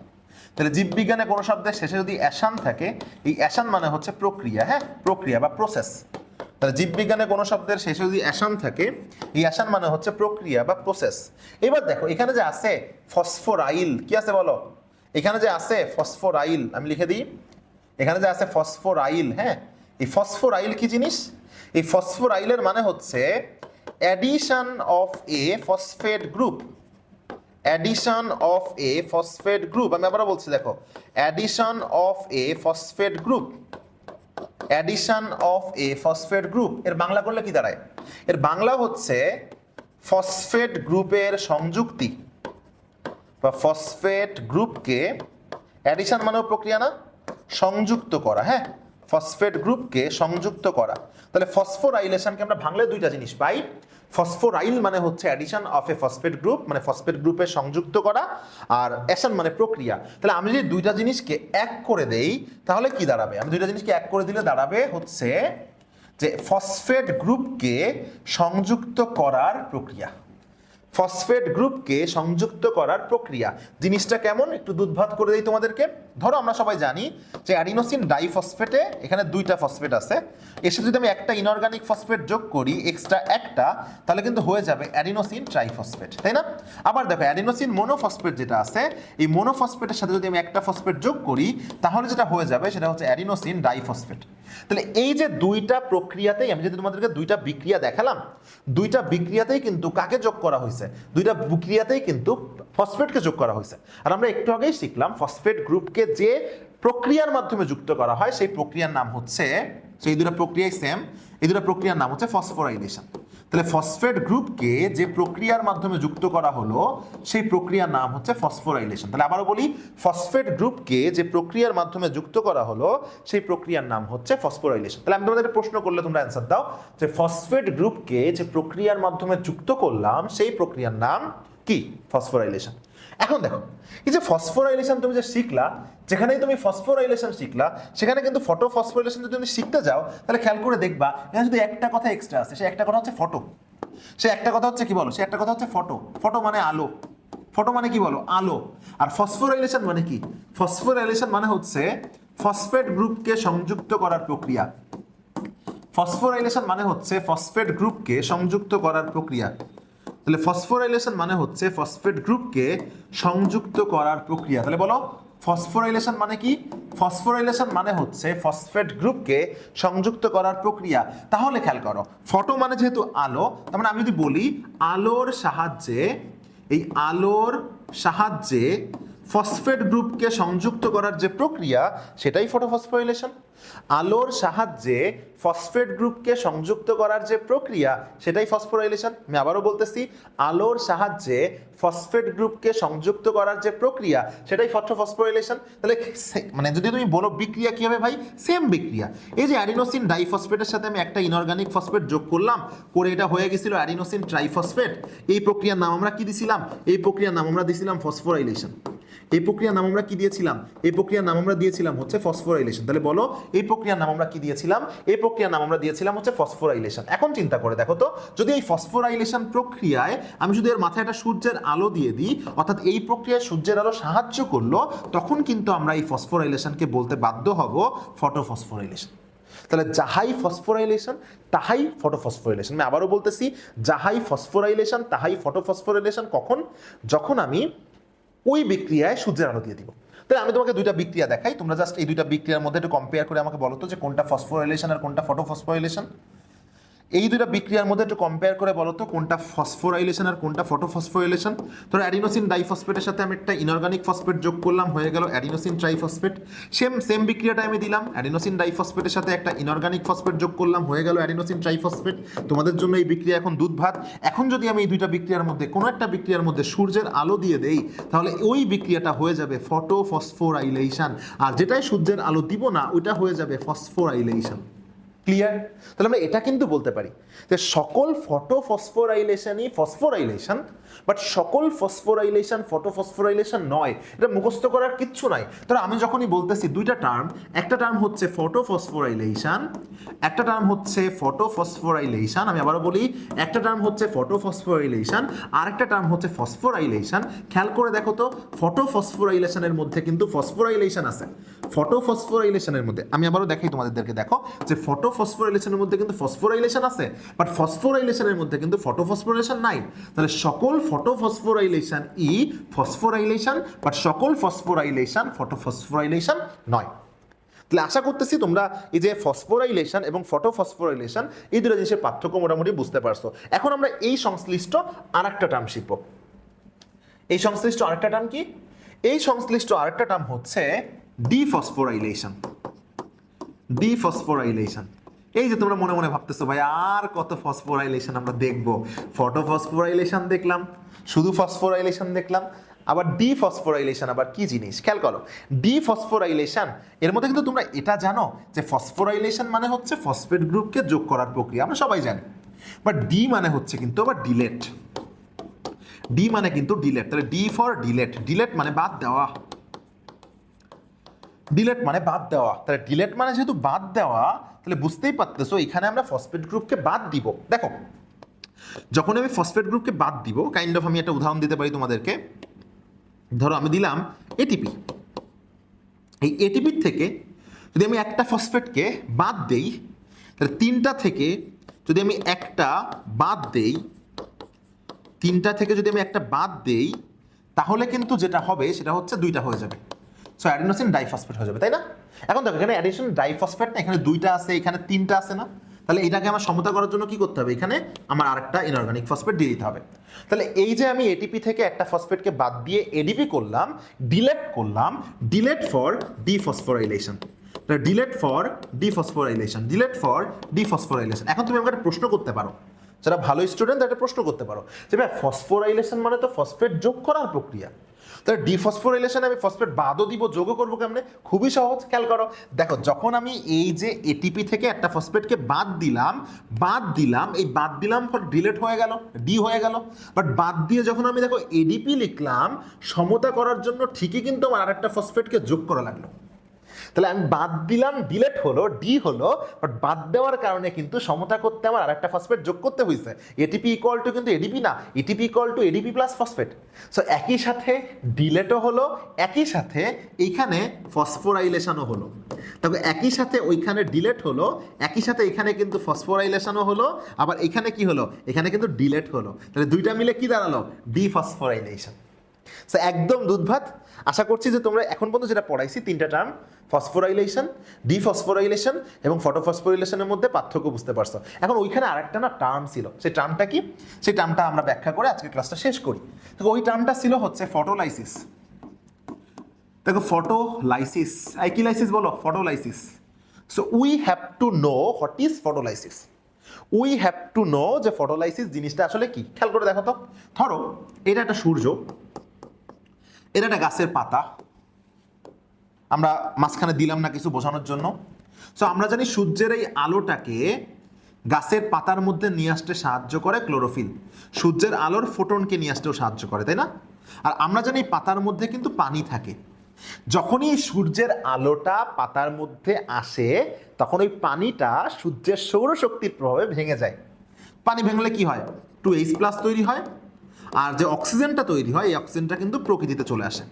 তাহলে জীববিজ্ঞানে কোনো শব্দের শেষে যদি অ্যাশান থাকে, এই অ্যাশান মানে হচ্ছে প্রক্রিয়া। হ্যাঁ, প্রক্রিয়া বা প্রসেস। তাহলে জীববিজ্ঞানে কোনো শব্দের শেষে যদি অ্যাশান থাকে, এই অ্যাশান মানে হচ্ছে প্রক্রিয়া বা প্রসেস। এবার দেখো, এখানে যে আছে ফসফোরাইল, কি আছে বলো? এখানে যে আছে ফসফোরাইল, আমি লিখে দিই, এখানে যে আছে ফসফোরাইল। হ্যাঁ, এই ফসফোরাইল কি জিনিস? এই ফসফোরাইলের মানে হচ্ছে addition of A phosphate group, addition of A phosphate group. আমি আবারও বলছি, দেখো, addition of A phosphate group, addition of A phosphate group. এর বাংলা করলে কি দাঁড়ায়? এর বাংলা হচ্ছে ফসফেট গ্রুপের সংযুক্তি, বা ফসফেট গ্রুপকে, অ্যাডিশন মানেও প্রক্রিয়া না, সংযুক্ত করা। হ্যাঁ, ফসফেট গ্রুপকে সংযুক্ত করা। তাহলে ফসফোরাইলেশনকে আমরা ভাঙলে দুইটা জিনিস পাই। ফসফোরাইল মানে হচ্ছে addition of A phosphate group, মানে ফসফেট গ্রুপে সংযুক্ত করা, আর অ্যাশন মানে প্রক্রিয়া। তাহলে আমি যদি দুইটা জিনিসকে এক করে দেই তাহলে কি দাঁড়াবে? আমি দুইটা জিনিসকে এক করে দিলে দাঁড়াবে হচ্ছে যে ফসফেট গ্রুপকে সংযুক্ত করার প্রক্রিয়া, ফসফেট গ্রুপকে সংযুক্ত করার প্রক্রিয়া। জিনিসটা কেমন একটু দুধভাত করে দিই তোমাদেরকে। ধরো আমরা সবাই জানি যে অ্যাডিনোসিন ডাইফসফেটে এখানে দুইটা ফসফেট আছে, এর সাথে যদি আমি একটা ইনঅর্গানিক ফসফেট যোগ করি এক্সট্রা একটা, তাহলে কিন্তু হয়ে যাবে অ্যাডিনোসিন ট্রাইফসফেট, তাই না? আবার দেখো অ্যাডিনোসিন মোনোফসফেট যেটা আছে, এই মোনোফসফেটের সাথে যদি আমি একটা ফসফেট যোগ করি তাহলে যেটা হয়ে যাবে সেটা হচ্ছে অ্যাডিনোসিন ডাইফসফেট। তাহলে এই যে দুইটা প্রক্রিয়াতেই আমি যদি তোমাদেরকে দুইটা বিক্রিয়া দেখালাম, দুইটা বিক্রিয়াতেই কিন্তু কাকে যোগ করা হয়েছে? দুইটা বিক্রিয়াতেই কিন্তু ফসফেটকে যোগ করা হয়েছে। আর আমরা একটু আগেই শিখলাম ফসফেট গ্রুপকে যে প্রক্রিয়ার মাধ্যমে যুক্ত করা হয় সেই প্রক্রিয়ার নাম হচ্ছে, এই দুটো প্রক্রিয়াই সেম, এই দুটো প্রক্রিয়ার নাম হচ্ছে ফসফোরাইলেশন। তাহলে ফসফেট গ্রুপকে যে প্রক্রিয়ার মাধ্যমে যুক্ত করা হলো সেই প্রক্রিয়ার নাম হচ্ছে ফসফোরাইলেশন। তাহলে আবারও বলি, ফসফেট গ্রুপকে যে প্রক্রিয়ার মাধ্যমে যুক্ত করা হলো সেই প্রক্রিয়ার নাম হচ্ছে ফসফোরাইলেশন। তাহলে আমি তোমাদের প্রশ্ন করলে তোমরা অ্যান্সার দাও যে ফসফেট গ্রুপকে যে প্রক্রিয়ার মাধ্যমে যুক্ত করলাম সেই প্রক্রিয়ার নাম কি? ফসফোরাইলেশন। এখন দেখো, এই যে ফসফোরাইলেশন তুমি যে শিখলা, যেখানেই তুমি ফসফোরাইলেশন শিখলা সেখানে কিন্তু ফটোফসফোরাইলেশন যদি তুমি শিখতে যাও তাহলে খেয়াল করে দেখবা এখানে যদি একটা কথা এক্সট্রা আছে, সে একটা কথা হচ্ছে ফটো। সে একটা কথা হচ্ছে কি বলো? সে একটা কথা হচ্ছে ফটো। ফটো মানে আলো, ফটো মানে কি বলো? আলো। আর ফসফোরাইলেশন মানে কি? ফসফোরাইলেশন মানে হচ্ছে ফসফেট গ্রুপকে সংযুক্ত করার প্রক্রিয়া। ফসফোরাইলেশন মানে হচ্ছে ফসফেট গ্রুপকে সংযুক্ত করার প্রক্রিয়া। তাহলে ফসফোরাইলেশন মানে হচ্ছে ফসফেট গ্রুপকে সংযুক্ত করার প্রক্রিয়া। তাহলে বলো ফসফোরাইলেশন মানে কি? ফসফোরাইলেশন মানে হচ্ছে ফসফেট গ্রুপকে সংযুক্ত করার প্রক্রিয়া। তাহলে খেয়াল করো, ফটো মানে যেহেতু আলো, তার মানে আমি যদি বলি আলোর সাহায্যে, এই আলোর সাহায্যে ফসফেট গ্রুপকে সংযুক্ত করার যে প্রক্রিয়া সেটাই ফটোফসফোরাইলেশন। আলোর সাহায্যে ফসফেট গ্রুপকে সংযুক্ত করার যে প্রক্রিয়া সেটাই ফসফোরাইলেশন। আমি আবারও বলতেছি, আলোর সাহায্যে ফসফেট গ্রুপকে সংযুক্ত করার যে প্রক্রিয়া সেটাই ফসফোরাইলেশন। তাহলে মানে যদি তুমি বলো বিক্রিয়া কি হবে ভাই? সেম বিক্রিয়া। এই যে অ্যাডিনোসিন ডাইফসফেটের সাথে আমি একটা ইনঅর্গানিক ফসফেট যোগ করলাম, করে এটা হয়ে গেছিল অ্যাডিনোসিন ট্রাইফসফেট। এই প্রক্রিয়ার নাম আমরা কি দিছিলাম? এই প্রক্রিয়ার নাম আমরা দিছিলাম ফসফোরাইলেশন। এই প্রক্রিয়ার নাম আমরা কি দিয়েছিলাম? এই প্রক্রিয়ার নাম আমরা দিয়েছিলাম হচ্ছে ফসফোরাইলেশন। তাহলে বলো এই প্রক্রিয়ার নাম আমরা কি দিয়েছিলাম? এই প্রক্রিয়ার নাম আমরা দিয়েছিলাম হচ্ছে ফসফোরাইলেশন। এখন চিন্তা করে দেখো তো, যদি এই ফসফোরাইলেশন প্রক্রিয়ায় আমি যদি এর মাথায় একটা সূর্যের আলো দিয়ে দিই, অর্থাৎ এই প্রক্রিয়ায় সূর্যের আলো সাহায্য করলো, তখন কিন্তু আমরা এই ফসফোরাইলেশনকে বলতে বাধ্য হব ফটোফসফোরাইলেশন। তাহলে যাহাই ফসফোরাইলেশন তাহাই ফটোফসফোরাইলেশন। আমি আবারও বলতেছি, যাহাই ফসফোরাইলেশন তাহাই ফটোফসফোরাইলেশন। কখন? যখন আমি ওই বিক্রিয়ায় সূর্যের আলো দিয়ে দিব। তাহলে আমি তোমাকে দুইটা বিক্রিয়া দেখাই, তোমরা জাস্ট এই দুইটা বিক্রিয়ার মধ্যে একটু কম্পেয়ার করে আমাকে বলো তো যে কোনটা ফসফোরাইলেশন আর কোনটা ফটোফসফোরাইলেশন। এই দুইটা বিক্রিয়ার মধ্যে একটু কম্পেয়ার করে বলো তো কোনটা ফসফোরাইলেশন আর কোনটা ফটোফসফোরাইলেশন। ধরো অ্যাডিনোসিন ডাইফসফেটের সাথে আমি একটা ইনঅর্গানিক ফসফেট যোগ করলাম, হয়ে গেল অ্যাডিনোসিন ট্রাইফসফেট। সেম বিক্রিয়াটা আমি দিলাম, অ্যাডিনোসিন ডাইফসফেটের সাথে একটা ইনঅর্গানিক ফসফেট যোগ করলাম, হয়ে গেল অ্যাডিনোসিন ট্রাইফসফেট। তোমাদের জন্য এই বিক্রিয়া এখন দুধ ভাত। এখন যদি আমি এই দুইটা বিক্রিয়ার মধ্যে কোনো একটা বিক্রিয়ার মধ্যে সূর্যের আলো দিয়ে দেই, তাহলে ওই বিক্রিয়াটা হয়ে যাবে ফটোফসফোরাইলেশন। আর যেটাই সূর্যের আলো দিব না ওইটা হয়ে যাবে ফসফোরাইলেশন। ক্লিয়ার? তাহলে আমরা এটা কিন্তু বলতে পারি যে সকল ফটোফসফোরাইলেশনই ফসফোরাইলেশন, বাট সকল ফসফোরাইলেশন ফটোফসফোরাইলেশন নয়। এটা মুখস্থ করার কিচ্ছু নাই। ধরো আমি যখনই বলতেছি দুইটা টার্ম, একটা টার্ম হচ্ছে ফটোফসফোরাইলেশন, একটা টার্ম হচ্ছে ফটোফসফোরাইলেশন। আমি আবারও বলি, একটা টার্ম হচ্ছে ফটোফসফোরাইলেশন, আরেকটা টার্ম হচ্ছে ফসফোরাইলেশন। খেয়াল করে দেখো তো, ফটোফসফোরাইলেশনের মধ্যে কিন্তু ফসফোরাইলেশন আছে। ফটোফসফোরাইলেশনের মধ্যে আমি আবারও দেখাই তোমাদেরকে, দেখো যে ফটোফসফোরাইলেশনের মধ্যে কিন্তু ফসফোরাইলেশন আছে, বাট ফসফোরাইলেশনের মধ্যে কিন্তু ফটোফসফোরাইলেশন নাই। তাহলে সকল ফটোফসফোরাইলেশন ফসফোরাইলেশন, বাট সকল ফসফোরাইলেশন ফটোফসফোরাইলেশন নয়। তাহলে আশা করতেছি তোমরা এই যে ফসফোরাইলেশন এবং ফটোফসফোরাইলেশন এই দুটো জিনিসের পার্থক্য মোটামুটি বুঝতে পারছো। এখন আমরা এই সংশ্লিষ্ট আরেকটা টার্ম শিখব। এই সংশ্লিষ্ট আরেকটা টার্ম কি? এই সংশ্লিষ্ট আরেকটা টার্ম হচ্ছে ডিফসফোরাইলেশন। ডিফসফোরাইলেশন, এই যে তোমরা মনে মনে ভাবতেছো ভাই আর কত ফসফোরাইলেশন আমরা দেখবো, ফটোফসফোরাইলেশন দেখলাম, শুধু ফসফোরাইলেশন দেখলাম, আবার ডিফসফোরাইলেশন আবার কি জিনিস খেয়াল করো। ডিফসফোরাইলেশন এর মধ্যে কিন্তু তোমরা এটা জানো যে ফসফোরাইলেশন মানে হচ্ছে ফসফেট গ্রুপকে যোগ করার প্রক্রিয়া, আমরা সবাই জানি। বাট ডি মানে হচ্ছে কিন্তু আবার ডিলেট। ডি মানে কিন্তু ডিলেট, তাহলে ডি ফর ডিলেট। ডিলেট মানে বাদ দেওয়া, ডিলেট মানে বাদ দেওয়া। তাহলে ডিলেট মানে যেহেতু বাদ দেওয়া, তাহলে বুঝতেই পারতেছো এখানে আমরা ফসফেট গ্রুপকে বাদ দিব। দেখো যখন আমি ফসফেট গ্রুপকে বাদ দিব, কাইন্ড অফ আমি একটা উদাহরণ দিতে পারি তোমাদেরকে। ধরো আমি দিলাম এটিপি। এই এটিপির থেকে যদি আমি একটা ফসফেটকে বাদ দেই, তাহলে তিনটা থেকে যদি আমি একটা বাদ দেই, তিনটা থেকে যদি আমি একটা বাদ দেই, তাহলে কিন্তু যেটা হবে সেটা হচ্ছে দুইটা হয়ে যাবে। সো অ্যাডিনোসিন ডাইফসফেট হয়ে যাবে, তাই না? এখন দেখো এখানে অ্যাডিনোসিন ডাইফসফেট না, এখানে দুইটা আছে, এখানে তিনটা আছে না? তাহলে এটাকে আমার সমতা করার জন্য কি করতে হবে? এখানে আমার আরেকটা ইনঅর্গানিক ফসফেট দিয়ে দিতে হবে। তাহলে এই যে আমি এটিপি থেকে একটা ফসফেটকে বাদ দিয়ে এডিপি করলাম, ডিলেট করলাম, delete for dephosphorylation. Delete for dephosphorylation, delete for dephosphorylation. এখন তুমি আমাকে একটা প্রশ্ন করতে পারো, যারা ভালো স্টুডেন্ট একটা প্রশ্ন করতে পারো যে ভাই ফসফোরাইলেশন মানে তো ফসফেট যোগ করার প্রক্রিয়া, তাহলে ডিফসফোরাইলেশনে আমি ফসফেট বাদও দিব, যোগও করবো কেমনে? খুবই সহজ, খেয়াল করো। দেখো যখন আমি এই যে এটিপি থেকে একটা ফসফেটকে বাদ দিলাম, এই বাদ দিলাম পর ডিলেট হয়ে গেল, ডি হয়ে গেল। বাট বাদ দিয়ে যখন আমি দেখো এডিপি লিখলাম, সমতা করার জন্য ঠিকই কিন্তু আমার আরেকটা ফসফেটকে যোগ করা লাগলো। তাহলে আমি বাদ দিলাম, ডিলেট হলো, ডি হলো, বাট বাদ দেওয়ার কারণে কিন্তু সমতা করতে আমার আরেকটা ফসফেট যোগ করতে হয়েছে। এটিপি ইকুয়াল টু কিন্তু এডিপি না, ATP equal to ADP plus phosphate. So একই সাথে ডিলেটও হলো, একই সাথে এইখানে ফসফোরাইলেশনও হলো। তবে একই সাথে ওইখানে ডিলেট হলো, একই সাথে এখানে কিন্তু ফসফোরাইলেশনও হলো, আবার এখানে কি হলো? এখানে কিন্তু ডিলেট হলো। তাহলে দুইটা মিলে কি দাঁড়ালো? ডিফসফোরাইলেশন। সো একদম দুধ ভাত। আশা করছি যে তোমরা এখন পর্যন্ত যেটা পড়াইছি তিনটা টার্ম, ফসফোরাইলেশন, ডিফসফোরাইলেশন এবং ফটোফসফোরাইলেশনের মধ্যে পার্থক্য বুঝতে পারছো। এখন ওইখানে আরেকটা না টার্ম ছিল, সেই টার্মটা কি? সেই টার্মটা আমরা ব্যাখ্যা করে আজকে ক্লাসটা শেষ করি। তো ওই টার্মটা ছিল হচ্ছে ফটোলাইসিস। দেখো ফটোলাইসিস, কি লাইসিস বলো? Photolysis. So we have to know what is photolysis. We have to know যে ফটোলাইসিস জিনিসটা আসলে কি। খেয়াল করে দেখো তো, ধরো এটা একটা সূর্য, এটা একটা গাছের পাতা, আমরা মাঝখানে দিলাম না কিছু বোঝানোর জন্য। সো আমরা জানি সূর্যের এই আলোটাকে গাছের পাতার মধ্যে নিয়ে আসতে সাহায্য করে ক্লোরোফিল, সূর্যের আলোর ফোটনকে নিয়ে আসতেও সাহায্য করে, তাই না? আর আমরা জানি পাতার মধ্যে কিন্তু পানি থাকে। যখনই সূর্যের আলোটা পাতার মধ্যে আসে, তখন ওই পানিটা সূর্যের সৌরশক্তির প্রভাবে ভেঙে যায়। পানি ভেঙলে কি হয়? 2H+ তৈরি হয়, আর যে অক্সিজেনটা তৈরি হয় এই অক্সিজেনটা কিন্তু প্রকৃতিতে চলে আসে।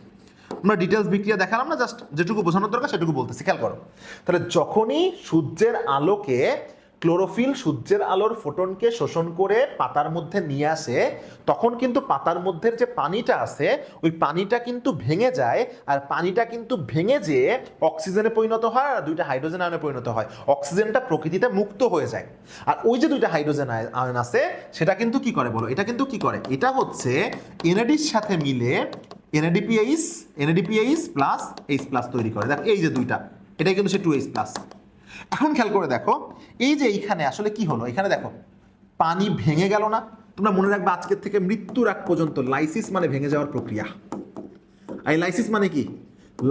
আমরা ডিটেলস বিক্রিয়া দেখালাম না, জাস্ট যেটুকু বোঝানোর দরকার সেটুকু বলতেছি, খেয়াল করো। তাহলে যখনই সূর্যের আলোকে ক্লোরোফিল সূর্যের আলোর ফোটনকে শোষণ করে পাতার মধ্যে নিয়ে আসে, তখন কিন্তু পাতার মধ্যে যে পানিটা আছে ওই পানিটা কিন্তু ভেঙে যায়, আর পানিটা কিন্তু ভেঙে যেয়ে অক্সিজেনে পরিণত হয় আর দুইটা হাইড্রোজেন আয়নে পরিণত হয়। অক্সিজেনটা প্রকৃতিতে মুক্ত হয়ে যায়, আর ওই যে দুইটা হাইড্রোজেন আয়ন আছে সেটা কিন্তু কি করে বলো? এটা কিন্তু কি করে? এটা হচ্ছে এনএডির সাথে মিলে NADPH প্লাস H+ তৈরি করে। দেখো এই যে দুইটা, এটাই কিন্তু সে 2H+। এখন খেয়াল করে দেখো এই যে এইখানে আসলে কি হলো, এখানে দেখো পানি ভেঙে গেল না? তোমরা মনে রাখবে আজকের থেকে মৃত্যুর আগ পর্যন্ত লাইসিস মানে ভেঙে যাওয়ার প্রক্রিয়া। এই লাইসিস মানে কি?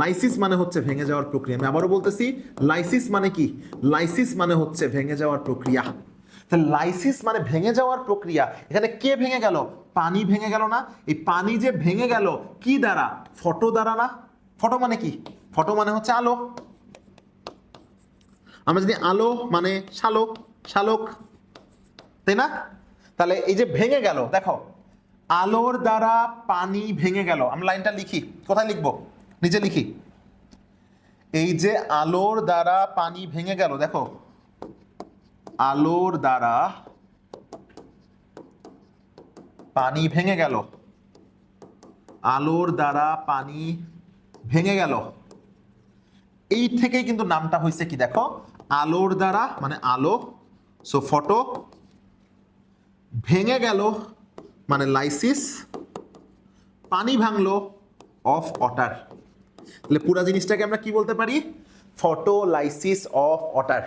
লাইসিস মানে হচ্ছে ভেঙে যাওয়ার প্রক্রিয়া। আমি আবারও বলতেছি, লাইসিস মানে কি? লাইসিস মানে হচ্ছে ভেঙে যাওয়ার প্রক্রিয়া। তাহলে লাইসিস মানে ভেঙে যাওয়ার প্রক্রিয়া। এখানে কে ভেঙে গেল? পানি ভেঙে গেল না? এই পানি যে ভেঙে গেল কি দ্বারা? ফটো দ্বারা না? ফটো মানে কি? ফটো মানে হচ্ছে আলো। আমরা যদি আলো মানে শালক, শালক, তাই না? তাহলে এই যে ভেঙে গেল, দেখো আলোর দ্বারা পানি ভেঙে গেল। আমরা লাইনটা লিখি, কোথায় লিখবো? নিচে লিখি। এই যে আলোর দ্বারা পানি ভেঙে গেল, দেখো আলোর দ্বারা পানি ভেঙে গেল, আলোর দ্বারা পানি ভেঙে গেল। এই থেকেই কিন্তু নামটা হয়েছে কি দেখো, আলোর দ্বারা মানে আলো, সো ফটো, ভেঙে গেল মানে লাইসিস, পানি ভাঙলো অফ ওয়াটার। তাহলে পুরো জিনিসটাকে আমরা কি বলতে পারি, ফটোলাইসিস অফ ওয়াটার।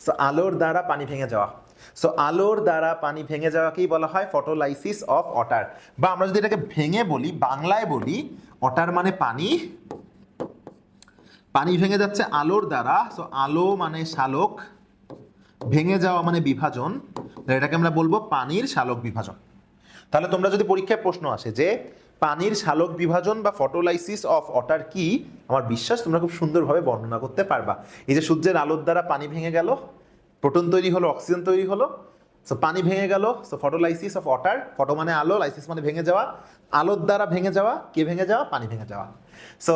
সো আলোর দ্বারা পানি ভেঙে যাওয়া, সো আলোর দ্বারা পানি ভেঙে যাওয়াকেই বলা হয় ফটোলাইসিস অফ ওয়াটার। বা আমরা যদি এটাকে ভেঙে বলি, বাংলায় বলি, ওয়াটার মানে পানি, পানি ভেঙে যাচ্ছে আলোর দ্বারা, সো আলো মানে শালক, ভেঙে যাওয়া মানে বিভাজন, এটাকে আমরা বলবো পানির শালক বিভাজন। তাহলে তোমরা যদি পরীক্ষায় প্রশ্ন আসে যে পানির শালক বিভাজন বা ফটোলাইসিস অফ ওয়াটার কি, আমার বিশ্বাস তোমরা খুব সুন্দরভাবে বর্ণনা করতে পারবা। এই যে সূর্যের আলোর দ্বারা পানি ভেঙে গেল, প্রোটন তৈরি হলো, অক্সিজেন তৈরি হলো, সো পানি ভেঙে গেল, so photolysis of water, photo মানে আলো, লাইসিস মানে ভেঙে যাওয়া, আলোর দ্বারা ভেঙে যাওয়া, কে ভেঙে যাওয়া, পানি ভেঙে যাওয়া। সো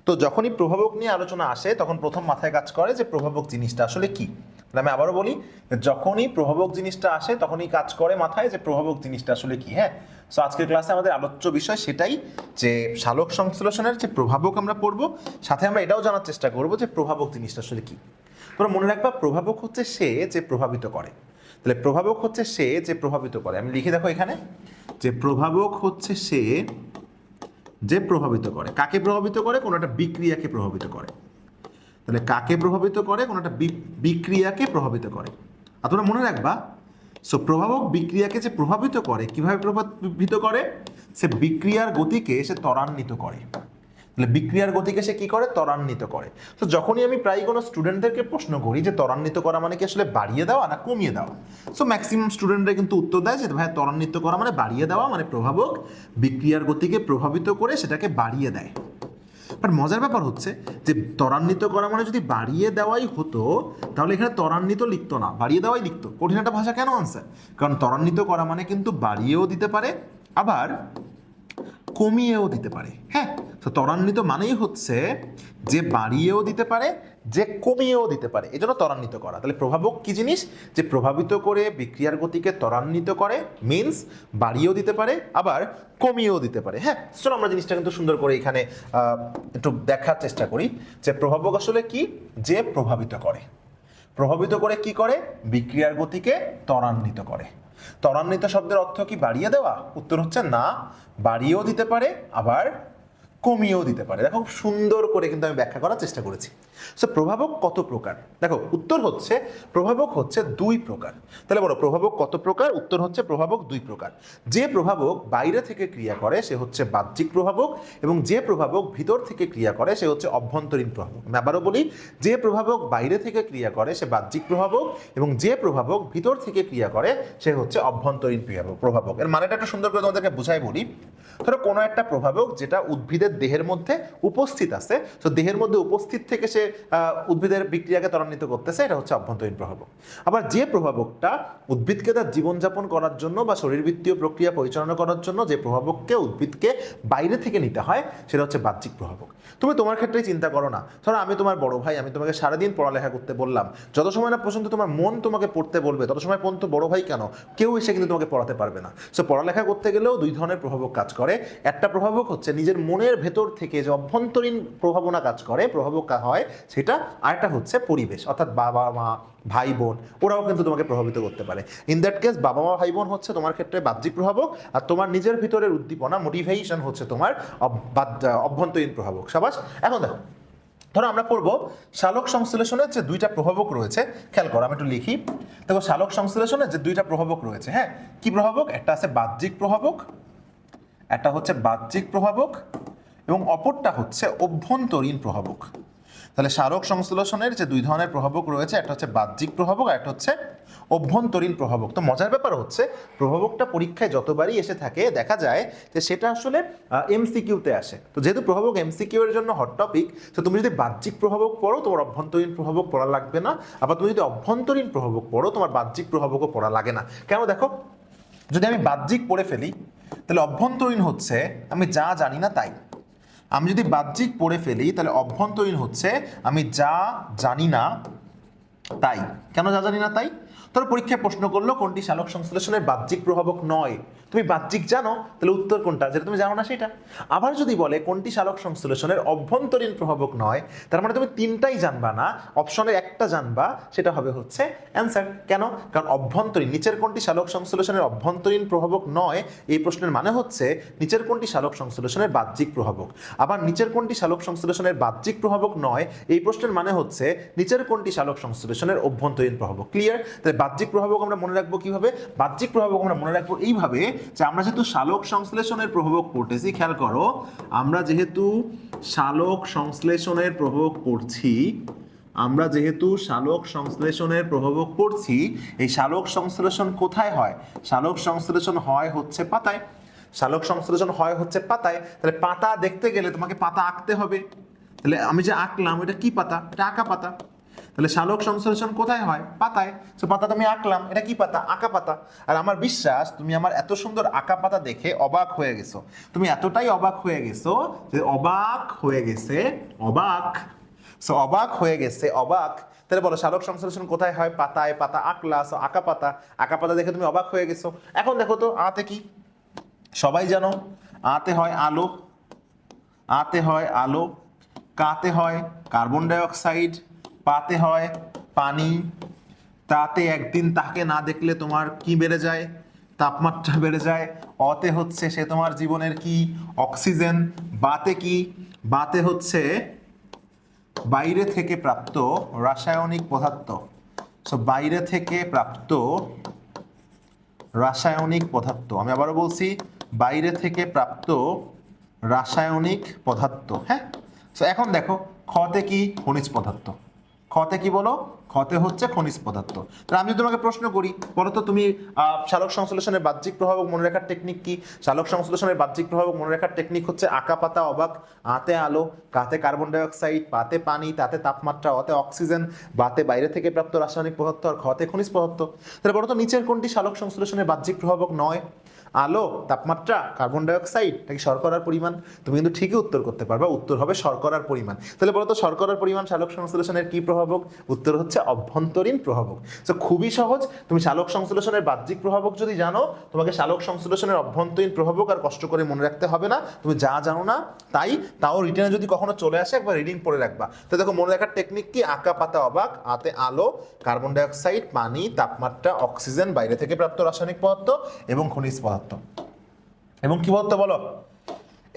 তো যখনই প্রভাবক নিয়ে আলোচনা আসে তখন প্রথম মাথায় কাজ করে যে প্রভাবক জিনিসটা আসলে কি। আমি আবারও বলি, যখনই প্রভাবক জিনিসটা আসে তখনই কাজ করে মাথায় যে প্রভাবক জিনিসটা আসলে কি। হ্যাঁ, সো আজকের ক্লাসে আমাদের আলোচ্য বিষয় সেটাই, যে সালোক সংশ্লেষণের যে প্রভাবক আমরা পড়বো, সাথে আমরা এটাও জানার চেষ্টা করবো যে প্রভাবক জিনিসটা আসলে কি। তোমরা মনে রাখবা, প্রভাবক হচ্ছে সে যে প্রভাবিত করে। তাহলে প্রভাবক হচ্ছে সে যে প্রভাবিত করে, আমি লিখে দেখো এখানে যে প্রভাবক হচ্ছে সে যে প্রভাবিত করে। কাকে প্রভাবিত করে, কোনো একটা বিক্রিয়াকে প্রভাবিত করে। তাহলে কাকে প্রভাবিত করে, কোনো একটা বিক্রিয়াকে প্রভাবিত করে। আর তোমরা মনে রাখবা, সো প্রভাবক বিক্রিয়াকে যে প্রভাবিত করে, কিভাবে প্রভাবিত করে, সে বিক্রিয়ার গতিকে সে ত্বরান্বিত করে। তাহলে বিক্রিয়ার গতিকে সে কি করে, ত্বরান্বিত করে। তো যখনই আমি প্রায় কোনো স্টুডেন্টদেরকে প্রশ্ন করি যে ত্বরান্বিত করা মানে কি আসলে বাড়িয়ে দেওয়া না কমিয়ে দেওয়া, সো ম্যাক্সিমাম স্টুডেন্টরা কিন্তু উত্তর দেয় যে ভাই ত্বরান্বিত করা মানে বাড়িয়ে দেওয়া, মানে প্রভাবক বিক্রিয়ার গতিকে প্রভাবিত করে সেটাকে বাড়িয়ে দেয়। বাট মজার ব্যাপার হচ্ছে যে ত্বরান্বিত করা মানে যদি বাড়িয়ে দেওয়াই হতো, তাহলে এখানে ত্বরান্বিত লিখতো না, বাড়িয়ে দেওয়াই লিখতো। কঠিন একটা ভাষা কেন আনসার, কারণ ত্বরান্বিত করা মানে কিন্তু বাড়িয়েও দিতে পারে, আবার কমিয়েও দিতে পারে। হ্যাঁ, তো ত্বরান্বিত মানেই হচ্ছে যে বাড়িয়েও দিতে পারে, যে কমিয়েও দিতে পারে, এজন্য ত্বরান্বিত করা। তাহলে প্রভাবক কি জিনিস, যে প্রভাবিত করে বিক্রিয়ার গতিকে ত্বরান্বিত করে, মিন্স বাড়িয়েও দিতে পারে আবার কমিয়েও দিতে পারে। হ্যাঁ, চলো আমরা জিনিসটা কিন্তু সুন্দর করে এখানে একটু দেখার চেষ্টা করি যে প্রভাবক আসলে কি, যে প্রভাবিত করে। প্রভাবিত করে কি করে, বিক্রিয়ার গতিকে ত্বরান্বিত করে। ত্বরান্বিত শব্দের অর্থ কি বাড়িয়ে দেওয়া, উত্তর হচ্ছে না, বাড়িয়েও দিতে পারে আবার কমিয়েও দিতে পারে। দেখো খুব সুন্দর করে কিন্তু আমি ব্যাখ্যা করার চেষ্টা করেছি। সো প্রভাবক কত প্রকার, দেখো উত্তর হচ্ছে প্রভাবক হচ্ছে দুই প্রকার। তাহলে বলো প্রভাবক কত প্রকার, উত্তর হচ্ছে প্রভাবক দুই প্রকার। যে প্রভাবক বাইরে থেকে ক্রিয়া করে সে হচ্ছে বাহ্যিক প্রভাবক, এবং যে প্রভাবক ভিতর থেকে ক্রিয়া করে সে হচ্ছে অভ্যন্তরীণ প্রভাবক। আমি আবারও বলি, যে প্রভাবক বাইরে থেকে ক্রিয়া করে সে বাহ্যিক প্রভাবক, এবং যে প্রভাবক ভিতর থেকে ক্রিয়া করে সে হচ্ছে অভ্যন্তরীণ প্রভাবক। এর মানেটা একটু সুন্দর করে তোমাদেরকে বুঝাই বলি। ধরো কোনো একটা প্রভাবক যেটা উদ্ভিদের দেহের মধ্যে উপস্থিত আছে, তো দেহের মধ্যে উপস্থিত থেকে সে উদ্ভিদের বিক্রিয়াকে ত্বরান্বিত করতেছে, এটা হচ্ছে অভ্যন্তরীণ প্রভাবক। আবার যে প্রভাবকটা উদ্ভিদকে তার জীবনযাপন করার জন্য বা শরীরবৃত্তীয় প্রক্রিয়া পরিচালনা করার জন্য যে প্রভাবককে উদ্ভিদকে বাইরে থেকে নিতে হয়, সেটা হচ্ছে বাহ্যিক প্রভাবক। তুমি তোমার ক্ষেত্রেই চিন্তা করো না, ধরো আমি তোমার বড় ভাই, আমি তোমাকে সারাদিন পড়ালেখা করতে বললাম, যত সময় না পর্যন্ত তোমার মন তোমাকে পড়তে বলবে তত সময় পর্যন্ত বড় ভাই কেন কেউ এসে কিন্তু তোমাকে পড়াতে পারবে না। সো পড়ালেখা করতে গেলেও দুই ধরনের প্রভাবক কাজ করে। একটা প্রভাবক হচ্ছে নিজের মনের ভেতর থেকে যে অভ্যন্তরীণ প্রভাবনা কাজ করে, প্রভাবক হয় সেটা, আরেকটা হচ্ছে পরিবেশ, অর্থাৎ বাবা মা ভাই বোন, ওরাও কিন্তু তোমাকে প্রভাবিত করতে পারে। ইন দ্যাট কেস বাবা মা ভাই বোন হচ্ছে তোমার ক্ষেত্রে বাহ্যিক প্রভাবক, আর তোমার নিজের ভিতরের উদ্দীপনা মোটিভেশন হচ্ছে তোমার অভ্যন্তরীণ প্রভাবক। সাবাস। এখন দেখো, ধরো আমরা পড়বো সালোক সংশ্লেষণের যে দুইটা প্রভাবক রয়েছে, খেয়াল করো আমি একটু লিখি। দেখো সালোক সংশ্লেষণের যে দুইটা প্রভাবক রয়েছে, হ্যাঁ কি প্রভাবক, একটা আছে বাহ্যিক প্রভাবক, একটা হচ্ছে বাহ্যিক প্রভাবক, এবং অপরটা হচ্ছে অভ্যন্তরীণ প্রভাবক। তাহলে সালোক সংশ্লেষণের যে দুই ধরনের প্রভাবক রয়েছে, একটা হচ্ছে বাহ্যিক প্রভাবক আর একটা হচ্ছে অভ্যন্তরীণ প্রভাবক। তো মজার ব্যাপার হচ্ছে প্রভাবকটা পরীক্ষায় যতবারই এসে থাকে দেখা যায় যে সেটা আসলে এমসিকিউতে আসে। তো যেহেতু প্রভাবক এমসিকিউ এর জন্য হট টপিক, তো তুমি যদি বাহ্যিক প্রভাবক পড়ো তোমার অভ্যন্তরীণ প্রভাবক পড়া লাগবে না, আবার তুমি যদি অভ্যন্তরীণ প্রভাবক পড়ো তোমার বাহ্যিক প্রভাবকও পড়া লাগে না। কেন, দেখো যদি আমি বাহ্যিক পড়ে ফেলি তাহলে অভ্যন্তরীণ হচ্ছে আমি যা জানি না তাই। আমি যদি বাহ্যিক পড়ে ফেলি তাহলে অভ্যন্তরীণ হচ্ছে আমি যা জানি না তাই। কেন যা জানি না তাই, তোর পরীক্ষায় প্রশ্ন করলো কোনটি সালোক সংশ্লেষণের বাহ্যিক প্রভাবক নয়, তুমি বাহ্যিক জানো, তাহলে উত্তর কোনটা, যেটা তুমি জানো না সেটা। আবার যদি বলে কোনটি সালোক সংশ্লেষণের অভ্যন্তরীণ প্রভাবক নয়, তার মানে তুমি তিনটাই জানবা না, অপশনের একটা জানবা, সেটা হবে হচ্ছে অ্যান্সার। কেন? কারণ অভ্যন্তরীণ, নিচের কোনটি সালোক সংশ্লেষণের অভ্যন্তরীণ প্রভাবক নয়, এই প্রশ্নের মানে হচ্ছে নিচের কোনটি সালোক সংশ্লেষণের বাহ্যিক প্রভাবক। আবার নিচের কোনটি সালোক সংশ্লেষণের বাহ্যিক প্রভাবক নয়, এই প্রশ্নের মানে হচ্ছে নিচের কোনটি সালোক সংশ্লেষণের অভ্যন্তরীণ প্রভাবক। ক্লিয়ার? তাহলে বাহ্যিক প্রভাবক আমরা মনে রাখবো কিভাবে? বাহ্যিক প্রভাবক আমরা মনে রাখবো এইভাবে যে আমরা যেহেতু সালোক সংশ্লেষণের প্রভাবক পড়তেছি, খেয়াল করো, আমরা যেহেতু সালোক সংশ্লেষণের প্রভাবক পড়ছি, আমরা যেহেতু সালোক সংশ্লেষণের প্রভাবক পড়ছি, এই সালোক সংশ্লেষণ কোথায় হয়? সালোক সংশ্লেষণ হয় হচ্ছে পাতায়। সালোক সংশ্লেষণ হয় হচ্ছে পাতায়। তাহলে পাতা দেখতে গেলে তোমাকে পাতা আঁকতে হবে। তাহলে আমি যে আঁকলাম এটা কি পাতা? এটা আঁকা পাতা। তাহলে সালোক সংশ্লেষণ কোথায় হয়? পাতায়। তো পাতাটা আমি আঁকলাম, এটা কি পাতা? আঁকা পাতা। আর আমার বিশ্বাস তুমি আমার এত সুন্দর আঁকা পাতা দেখে অবাক হয়ে গেছো। তুমি এতটাই অবাক হয়ে গেছো যে অবাক হয়ে গেছে, অবাক, সো অবাক হয়ে গেছে, অবাক। তাহলে বলো সালোক সংশ্লেষণ কোথায় হয়? পাতায়। পাতা আঁকলা, সো আঁকা পাতা। আঁকা পাতা দেখে তুমি অবাক হয়ে গেছো। এখন দেখো তো আতে কি? সবাই জানো আতে হয় আলো, আতে হয় আলো, কাতে হয় কার্বন ডাই অক্সাইড, পাতে হয় পানি, তাতে একদিন তাকে না দেখলে তোমার কি বেড়ে যায়? তাপমাত্রা বেড়ে যায়। অতে হচ্ছে সে তোমার জীবনের কি? অক্সিজেন। বাতে কি? বাতে হচ্ছে বাইরে থেকে প্রাপ্ত রাসায়নিক পদার্থ। সো বাইরে থেকে প্রাপ্ত রাসায়নিক পদার্থ, আমি আবারও বলছি, বাইরে থেকে প্রাপ্ত রাসায়নিক পদার্থ। হ্যাঁ, সো এখন দেখো খতে কি? খনিজ পদার্থ। খতে কি বলো? খতে হচ্ছে খনিজ পদার্থ। তাহলে আমি তোমাকে প্রশ্ন করি, বলো তো তুমি সালোক সংশ্লেষণের বাহ্যিক প্রভাবক মনে রাখার টেকনিক কি? সালোক সংশ্লেষণের বাহ্যিক প্রভাবক মনে রাখার টেকনিক হচ্ছে আঁকা পাতা, অবাক, আতে আলো, কাতে কার্বন ডাই অক্সাইড, পাতে পানি, তাতে তাপমাত্রা, অতে অক্সিজেন, বাতে বাইরে থেকে প্রাপ্ত রাসায়নিক পদার্থ, আর খতে খনিজ পদার্থ। তাহলে বলো তো নিচের কোনটি সালোক সংশ্লেষণের বাহ্যিক প্রভাবক নয়? আলো, তাপমাত্রা, কার্বন ডাই অক্সাইড নাকি শর্করার পরিমাণ? তুমি কিন্তু ঠিকই উত্তর করতে পারবা, উত্তর হবে শর্করার পরিমাণ। তাহলে বলো তো শর্করার পরিমাণ সালোক সংশ্লেষণের কি প্রভাবক? উত্তর হচ্ছে অভ্যন্তরীণ প্রভাবক। তো খুবই সহজ, তুমি সালোক সংশ্লেষণের বাহ্যিক প্রভাবক যদি জানো, তোমাকে সালোক সংশ্লেষণের অভ্যন্তরীণ প্রভাবক আর কষ্ট করে মনে রাখতে হবে না। তুমি যা জানো না তাই, তাও রিটেনে যদি কখনো চলে আসে একবার রিডিং পড়ে রাখবা। তো দেখো মনে রাখার টেকনিক কি? আঁকা পাতা, অবাক, আতে আলো, কার্বন ডাই অক্সাইড, পানি, তাপমাত্রা, অক্সিজেন, বাইরে থেকে প্রাপ্ত রাসায়নিক পদার্থ এবং খনিজ পদার্থ। এবং কি বলতে বলো?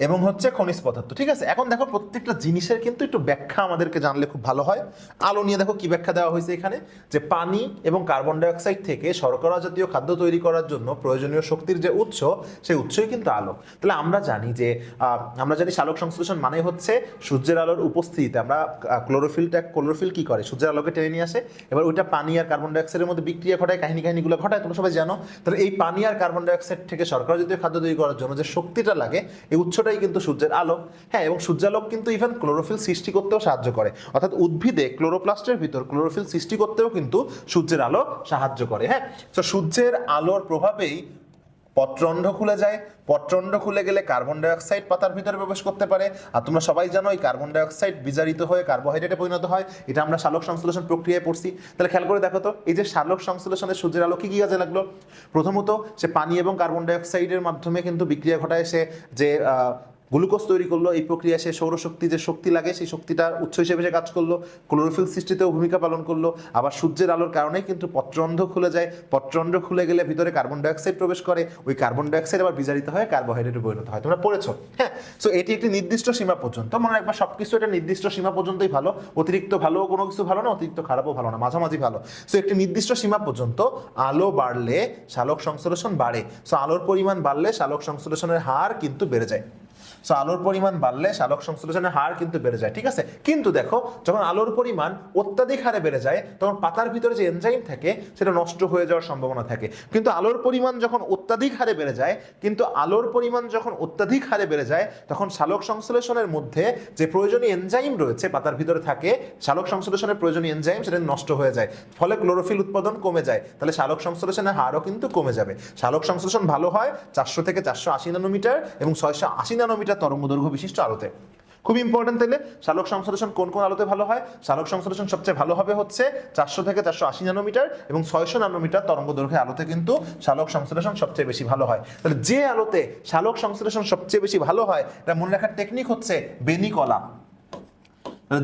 এবং হচ্ছে খনিজ পদার্থ। ঠিক আছে, এখন দেখো প্রত্যেকটা জিনিসের কিন্তু একটু ব্যাখ্যা আমাদেরকে জানলে খুব ভালো হয়। আলো নিয়ে দেখো কি ব্যাখ্যা দেওয়া হয়েছে এখানে, যে পানি এবং কার্বন ডাই অক্সাইড থেকে শর্করা জাতীয় খাদ্য তৈরি করার জন্য প্রয়োজনীয় শক্তির যে উৎস, সেই উৎসই কিন্তু আলো। তাহলে আমরা জানি যে সালোক সংশ্লেষণ মানে হচ্ছে সূর্যের আলোর উপস্থিতিতে আমরা ক্লোরোফিল কি করে? সূর্যের আলোকে টেনে নিয়ে আসে, এবার ওইটা পানি আর কার্বন ডাই অক্সাইডের মধ্যে বিক্রিয়া ঘটায়, কাহিনীগুলো ঘটায়, তোমরা সবাই জানো। তাহলে এই পানি আর কার্বন ডাই অক্সাইড থেকে শর্করা জাতীয় খাদ্য তৈরি করার জন্য যে শক্তিটা লাগে, এই উৎসটাই কিন্তু সূর্যের আলো। হ্যাঁ, এবং সূর্যালোক কিন্তু ইভেন ক্লোরোফিল সৃষ্টি করতেও সাহায্য করে, অর্থাৎ উদ্ভিদে ক্লোরোপ্লাস্টের ভিতর ক্লোরোফিল সৃষ্টি করতেও কিন্তু সূর্যের আলো সাহায্য করে। হ্যাঁ, তো সূর্যের আলোর প্রভাবেই পত্রন্ড খুলে যায়, পত্রন্ড খুলে গেলে কার্বন ডাই অক্সাইড পাতার ভিতরে প্রবেশ করতে পারে। আর তোমরা সবাই জানো এই কার্বন ডাই অক্সাইড বিজারিত হয়ে কার্বোহাইড্রেটে পরিণত হয়, এটা আমরা সালোক সংশ্লেষণ প্রক্রিয়ায় পড়ছি। তাহলে খেয়াল করে দেখো তো, এই যে সালোক সংশ্লেষণে সূর্যের আলো কি কি কাজে লাগলো? প্রথমত সে পানি এবং কার্বন ডাই অক্সাইডের মাধ্যমে কিন্তু বিক্রিয়া ঘটায়, সে যে গ্লুকোজ তৈরি করলো, এই প্রক্রিয়া সে সৌরশক্তি যে শক্তি লাগে সেই শক্তিটার উৎস হিসেবে সে কাজ করলো, ক্লোরোফিল সৃষ্টিতেও ভূমিকা পালন করলো। আবার সূর্যের আলোর কারণেই কিন্তু পত্রন্ড খুলে যায়, পত্রন্ড খুলে গেলে ভিতরে কার্বন ডাই অক্সাইড প্রবেশ করে, ওই কার্বন ডাই অক্সাইড আবার বিজারিত হয় কার্বোহাইড্রেটে পরিণত হয়, তোমরা পড়েছো। হ্যাঁ, সো এটি একটি নির্দিষ্ট সীমা পর্যন্ত, মনে রাখবা সবকিছু এটা নির্দিষ্ট সীমা পর্যন্তই ভালো, অতিরিক্ত ভালো কোনো কিছু ভালো না, অতিরিক্ত খারাপও ভালো না, মাঝামাঝি ভালো। সো একটি নির্দিষ্ট সীমা পর্যন্ত আলো বাড়লে সালোক সংশ্লেষণ বাড়ে। সো আলোর পরিমাণ বাড়লে সালোক সংশ্লেষণের হার কিন্তু বেড়ে যায়। সো আলোর পরিমাণ বাড়লে সালোক সংশ্লেষণের হার কিন্তু বেড়ে যায়। ঠিক আছে, কিন্তু দেখো যখন আলোর পরিমাণ অত্যাধিক হারে বেড়ে যায়, তখন পাতার ভিতরে যে এনজাইম থাকে সেটা নষ্ট হয়ে যাওয়ার সম্ভাবনা থাকে। কিন্তু আলোর পরিমাণ যখন অত্যাধিক হারে বেড়ে যায়, তখন সালোক সংশ্লেষণের মধ্যে যে প্রয়োজনীয় এনজাইম রয়েছে পাতার ভিতরে থাকে, সালোক সংশ্লেষণের প্রয়োজনীয় এনজাইম সেটা নষ্ট হয়ে যায়, ফলে ক্লোরোফিল উৎপাদন কমে যায়। তাহলে সালোক সংশ্লেষণের হারও কিন্তু কমে যাবে। সালোক সংশ্লেষণ ভালো হয় 400 থেকে 480 ন্যানোমিটার এবং 680 ন্যানোমিটার তরঙ্গ দৈর্ঘ্য বিশিষ্ট আলোতে। খুব ইম্পর্টেন্ট। তাহলে সালোক সংশ্লেষণ কোন কোন আলোতে ভালো হয়? সালোক সংশ্লেষণ সবচেয়ে ভালো হবে হচ্ছে 400 থেকে 480 ন্যানোমিটার এবং 600 ন্যানোমিটার তরঙ্গ দৈর্ঘ্যের আলোতে কিন্তু সালোক সংশ্লেষণ সবচেয়ে বেশি ভালো হয়। তাহলে যে আলোতে সালোক সংশ্লেষণ সবচেয়ে বেশি ভালো হয় এটা মনে রাখার টেকনিক হচ্ছে বেনি কলা।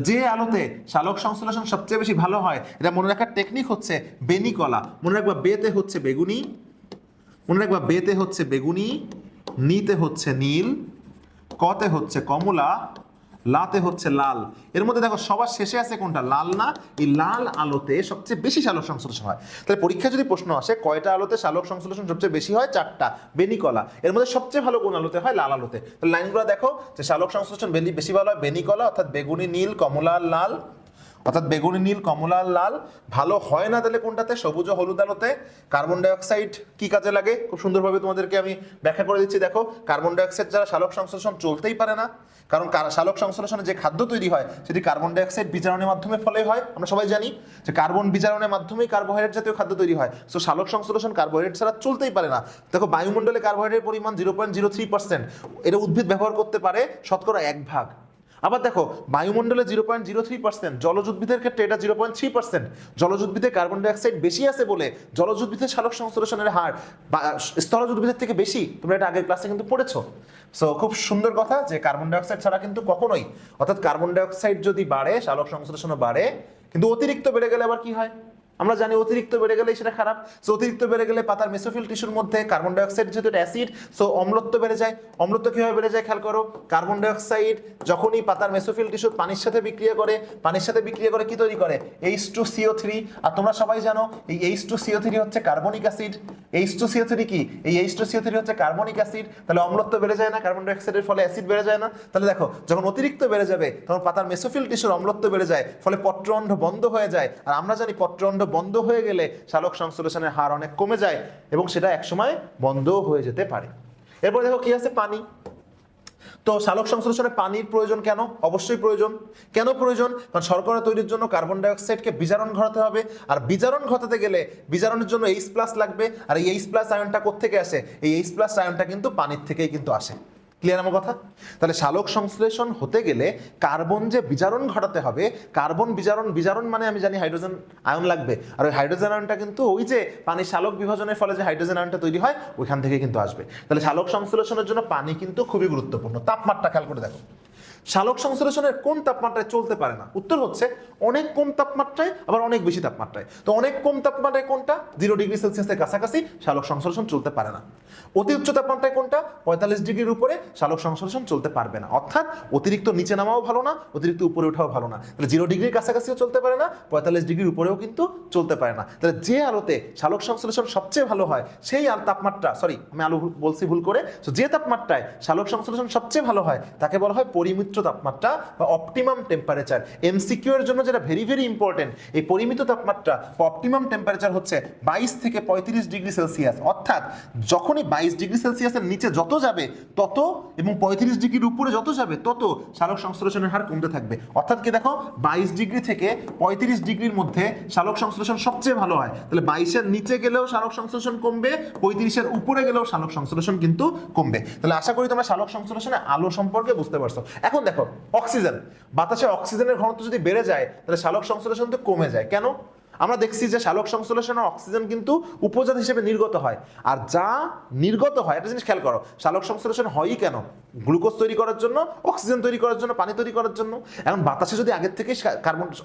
যে আলোতে সালোক সংশ্লেষণ সবচেয়ে বেশি ভালো হয় এটা মনে রাখার টেকনিক হচ্ছে বেনি কলা। মনে রাখবা বেতে হচ্ছে বেগুনি, মনে রাখবা বেতে হচ্ছে বেগুনি, নিতে হচ্ছে নীল, কতে হচ্ছে কমলা, লাতে হচ্ছে লাল। এর মধ্যে দেখো সবার শেষে আছে কোনটা? লাল না? এই লাল আলোতে সবচেয়ে বেশি সালোক সংশ্লেষণ হয়। তাহলে পরীক্ষায় যদি প্রশ্ন আসে কয়টা আলোতে সালোক সংশ্লেষণ সবচেয়ে বেশি হয়? 4টা। বেনিকলা। এর মধ্যে সবচেয়ে ভালো কোন আলোতে হয়? লাল আলোতে। তাহলে লাইনগুলো দেখো যে সালোক সংশ্লেষণ বেশি ভালো হয় বেনিকলা, অর্থাৎ বেগুনি, নীল, কমলা, লাল, অর্থাৎ বেগুনি, নীল, কমলা, লাল। ভালো হয় না তাহলে কোনটাতে? সবুজ ও হলুদ আলোতে। কার্বন ডাইঅক্সাইড কি কাজে লাগে খুব সুন্দরভাবে তোমাদেরকে আমি ব্যাখ্যা করে দিচ্ছি। দেখো কার্বন ডাইঅক্সাইড ছাড়া সালোক সংশ্লেষণ চলতেই পারে না, কারণ সালোক সংশ্লেষণে যে খাদ্য তৈরি হয় সেটি কার্বন ডাইঅক্সাইড বিজারণের মাধ্যমে ফলে হয়। আমরা সবাই জানি যে কার্বন বিজারণের মাধ্যমেই কার্বোহাইড্রেট জাতীয় খাদ্য তৈরি হয়। সো সালোক সংশ্লেষণ কার্বোহাইড্রেট ছাড়া চলতেই পারে না। দেখো বায়ুমণ্ডলে কার্বোহাইড্রেটের পরিমাণ 0.03%, এটা উদ্ভিদ ব্যবহার করতে পারে শতকরা 1 ভাগ। আবার দেখো বায়ুমণ্ডলে 0.03%, জলজ উদ্ভিদের ক্ষেত্রে এটা 0.3%। জলজ উদ্ভিদে কার্বন ডাইঅক্সাইড বেশি আছে বলে জলজ উদ্ভিদের সালোক সংশ্লেষণের হার স্থলজ উদ্ভিদের থেকে বেশি। তোমরা এটা আগের ক্লাসে কিন্তু পড়েছো। সো খুব সুন্দর কথা যে কার্বন ডাইঅক্সাইড ছাড়া কিন্তু কখনোই, অর্থাৎ কার্বন ডাইঅক্সাইড যদি বাড়ে সালোক সংশ্লেষণও বাড়ে, কিন্তু অতিরিক্ত বেড়ে গেলে আবার কি হয়? আমরা জানি অতিরিক্ত বেড়ে গেলেই সেটা খারাপ। সো অতিরিক্ত বেড়ে গেলে পাতার মেসোফিল টিস্যুর মধ্যে কার্বন ডাইঅক্সাইড যেহেতু অ্যাসিড, সো অম্লত্ব বেড়ে যায়। অম্লত্ব কিভাবে বেড়ে যায় খেয়াল করো। কার্বন ডাইঅক্সাইড যখনই পাতার মেসোফিল টিস্যু পানির সাথে বিক্রিয়া করে, পানির সাথে বিক্রিয়া করে কি তৈরি করে? H2CO3। আর তোমরা সবাই জানো এই H2CO3 হচ্ছে কার্বনিক অ্যাসিড। H2CO3 কি? এই H2CO3 হচ্ছে কার্বনিক অ্যাসিড। তাহলে অম্লত্ব বেড়ে যায় না? কার্বন ডাইঅক্সাইডের ফলে অ্যাসিড বেড়ে যায় না? তাহলে দেখো যখন অতিরিক্ত বেড়ে যাবে তখন পাতার মেসোফিল টিস্যুর অম্লত্ব বেড়ে যায়, ফলে পত্ররন্ধ্র বন্ধ হয়ে যায়। আর আমরা জানি পত্ররন্ধ্র বন্ধ হয়ে গেলে সালোক সংশ্লেষণের হার অনেক কমে যায় এবং সেটা একসময় বন্ধও হয়ে যেতে পারে। এরপর দেখো কি আছে? পানি। তো সালোক সংশ্লেষণে পানির প্রয়োজন কেন? অবশ্যই প্রয়োজন। কেন প্রয়োজন? কারণ শর্করা তৈরির জন্য কার্বন ডাইঅক্সাইডকে বিজারণ ঘটাতে হবে, আর বিজারণ ঘটাতে গেলে বিজারণের জন্য H+ লাগবে। আর এই H+ আয়নটা কোত্থেকে আসে? এই H+ আয়নটা কিন্তু পানির থেকেই কিন্তু আসে। ক্লিয়ার আমার কথা? তাহলে সালোক সংশ্লেষণ হতে গেলে কার্বন যে বিজারণ ঘটাতে হবে, কার্বন বিজারণ মানে আমি জানি হাইড্রোজেন আয়ন লাগবে, আর ওই হাইড্রোজেন আয়নটা কিন্তু ওই যে পানির সালোক বিভাজনের ফলে যে হাইড্রোজেন আয়নটা তৈরি হয় ওইখান থেকে কিন্তু আসবে। তাহলে সালোক সংশ্লেষণের জন্য পানি কিন্তু খুবই গুরুত্বপূর্ণ। তাপমাত্রা খেয়াল করে দেখো সালোক সংশ্লেষণের কোন তাপমাত্রায় চলতে পারে না? উত্তর হচ্ছে অনেক কম তাপমাত্রায়, আবার অনেক বেশি তাপমাত্রায়। তো অনেক কম তাপমাত্রায় কোনটা? 0 ডিগ্রি সেলসিয়াসের কাছাকাছি সালোক সংশ্লেষণ চলতে পারে না। অতি উচ্চ তাপমাত্রায় কোনটা? 45 ডিগ্রির উপরে সালোক সংশ্লেষণ চলতে পারবে না। অর্থাৎ অতিরিক্ত নিচে নামাও ভালো না, অতিরিক্ত উপরে ওঠাও ভালো না। তাহলে 0 ডিগ্রির কাছাকাছিও চলতে পারে না, 45 ডিগ্রির উপরেও কিন্তু চলতে পারে না। তাহলে যে আলোতে সালোক সংশ্লেষণ সবচেয়ে ভালো হয় সেই তাপমাত্রা, সরি আমি আলো বলছি ভুল করে, যে তাপমাত্রায় সালোক সংশ্লেষণ সবচেয়ে ভালো হয় তাকে বলা হয় পরিমিত তাপমাত্রা বা অপটিমাম টেম্পারেচার। এমসিকিউ এর জন্য যেটা ভেরি ভেরি ইম্পর্টেন্ট, এই পরিমিত তাপমাত্রা বা অপটিমাম টেম্পারেচার হচ্ছে 22 থেকে 35 ডিগ্রি সেলসিয়াস। অর্থাৎ যখনই 22 ডিগ্রি সেলসিয়াসের নিচে যত যাবে তত, এবং 35 ডিগ্রির উপরে যত যাবে তত সালোক সংশ্লেষণের হার কমতে থাকবে। অর্থাৎ কি দেখো 22 ডিগ্রি থেকে 35 ডিগ্রির মধ্যে সালোক সংশ্লেষণ সবচেয়ে ভালো হয়। তাহলে 22-এর নিচে গেলেও সালোক সংশ্লেষণ কমবে, 35-এর উপরে গেলেও সালোক সংশ্লেষণ কিন্তু কমবে। তাহলে আশা করি তোমরা সালোক সংশ্লেষণে আলো সম্পর্কে বুঝতে পারছো। এখন দেখো অক্সিজেন, বাতাসে অক্সিজেনের ঘনত্ব যদি বেড়ে যায় তাহলে সালোক সংশ্লেষণ তো কমে যায়। কেন? আমরা দেখছি যে সালোক সংশ্লেষণে অক্সিজেন কিন্তু উপজাত হিসেবে নির্গত হয়, আর যা নির্গত হয় একটা জিনিস খেয়াল করো, সালোক সংশ্লেষণ হয়ই কেন? গ্লুকোজ তৈরি করার জন্য, অক্সিজেন তৈরি করার জন্য, পানি তৈরি করার জন্য। এখন বাতাসে যদি আগের থেকে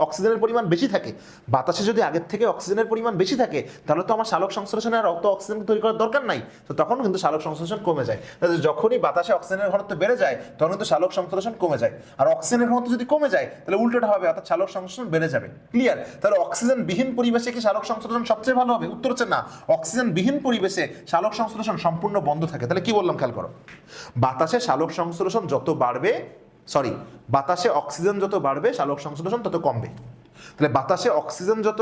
অক্সিজেনের পরিমাণ বেশি থাকে, বাতাসে যদি আগের থেকে অক্সিজেনের পরিমাণ বেশি থাকে তাহলে তো আমার সালোক সংশ্লেষণে আর অত অক্সিজেন তৈরি করার দরকার নাই, তো তখন কিন্তু সালোক সংশ্লেষণ কমে যায়। তাহলে যখনই বাতাসে অক্সিজেনের ঘনত্ব বেড়ে যায় তখন কিন্তু সালোক সংশ্লেষণ কমে যায়। আর অক্সিজেনের ঘনত্ব যদি কমে যায় তাহলে উল্টোটা হবে, অর্থাৎ সালোক সংশ্লেষণ বেড়ে যাবে। ক্লিয়ার? তাহলে অক্সিজেন বিহীন পরিবেশে কি সালোক সংশ্লেষণ সবচেয়ে ভালো হবে? উত্তর হচ্ছে না। অক্সিজেন বিহীন পরিবেশে সালোক সংশ্লেষণ সম্পূর্ণ বন্ধ থাকে। তাহলে কি বললাম খেয়াল করো, বাতাসে সালোক সংশ্লেষণ যত বাড়বে, বাতাসে অক্সিজেন যত বাড়বে সালোক সংশ্লেষণ তত কমবে। তাহলে বাতাসে অক্সিজেন যত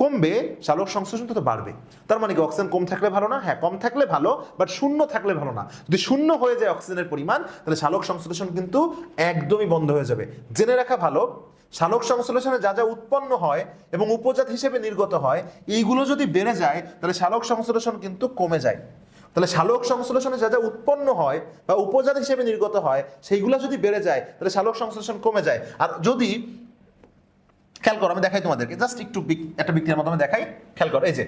কমবে সালোক সংশ্লেষণ তত বাড়বে। তার মানে কি অক্সিজেন কম থাকলে ভালো না? হ্যাঁ, কম থাকলে ভালো, বাট শূন্য থাকলে ভালো না। যদি শূন্য হয়ে যায় অক্সিজেনের পরিমাণ তাহলে সালোক সংশ্লেষণ কিন্তু একদমই বন্ধ হয়ে যাবে। জেনে রাখা ভালো, সালোক সংশ্লেষণে যা যা উৎপন্ন হয় এবং উপজাত হিসেবে নির্গত হয় এইগুলো যদি বেড়ে যায় তাহলে সালোক সংশ্লেষণ কিন্তু কমে যায়। তাহলে সালোক সংশ্লেষণে যা যা উৎপন্ন হয় বা উপজাত হিসেবে নির্গত হয় সেইগুলো যদি বেড়ে যায় তাহলে সালোক সংশ্লেষণ কমে যায়। আর যদি খেয়াল করো, আমি দেখাই তোমাদেরকে, জাস্ট একটু একটা বিক্রিয়ার মাধ্যমে দেখাই, খেয়াল করো। এই যে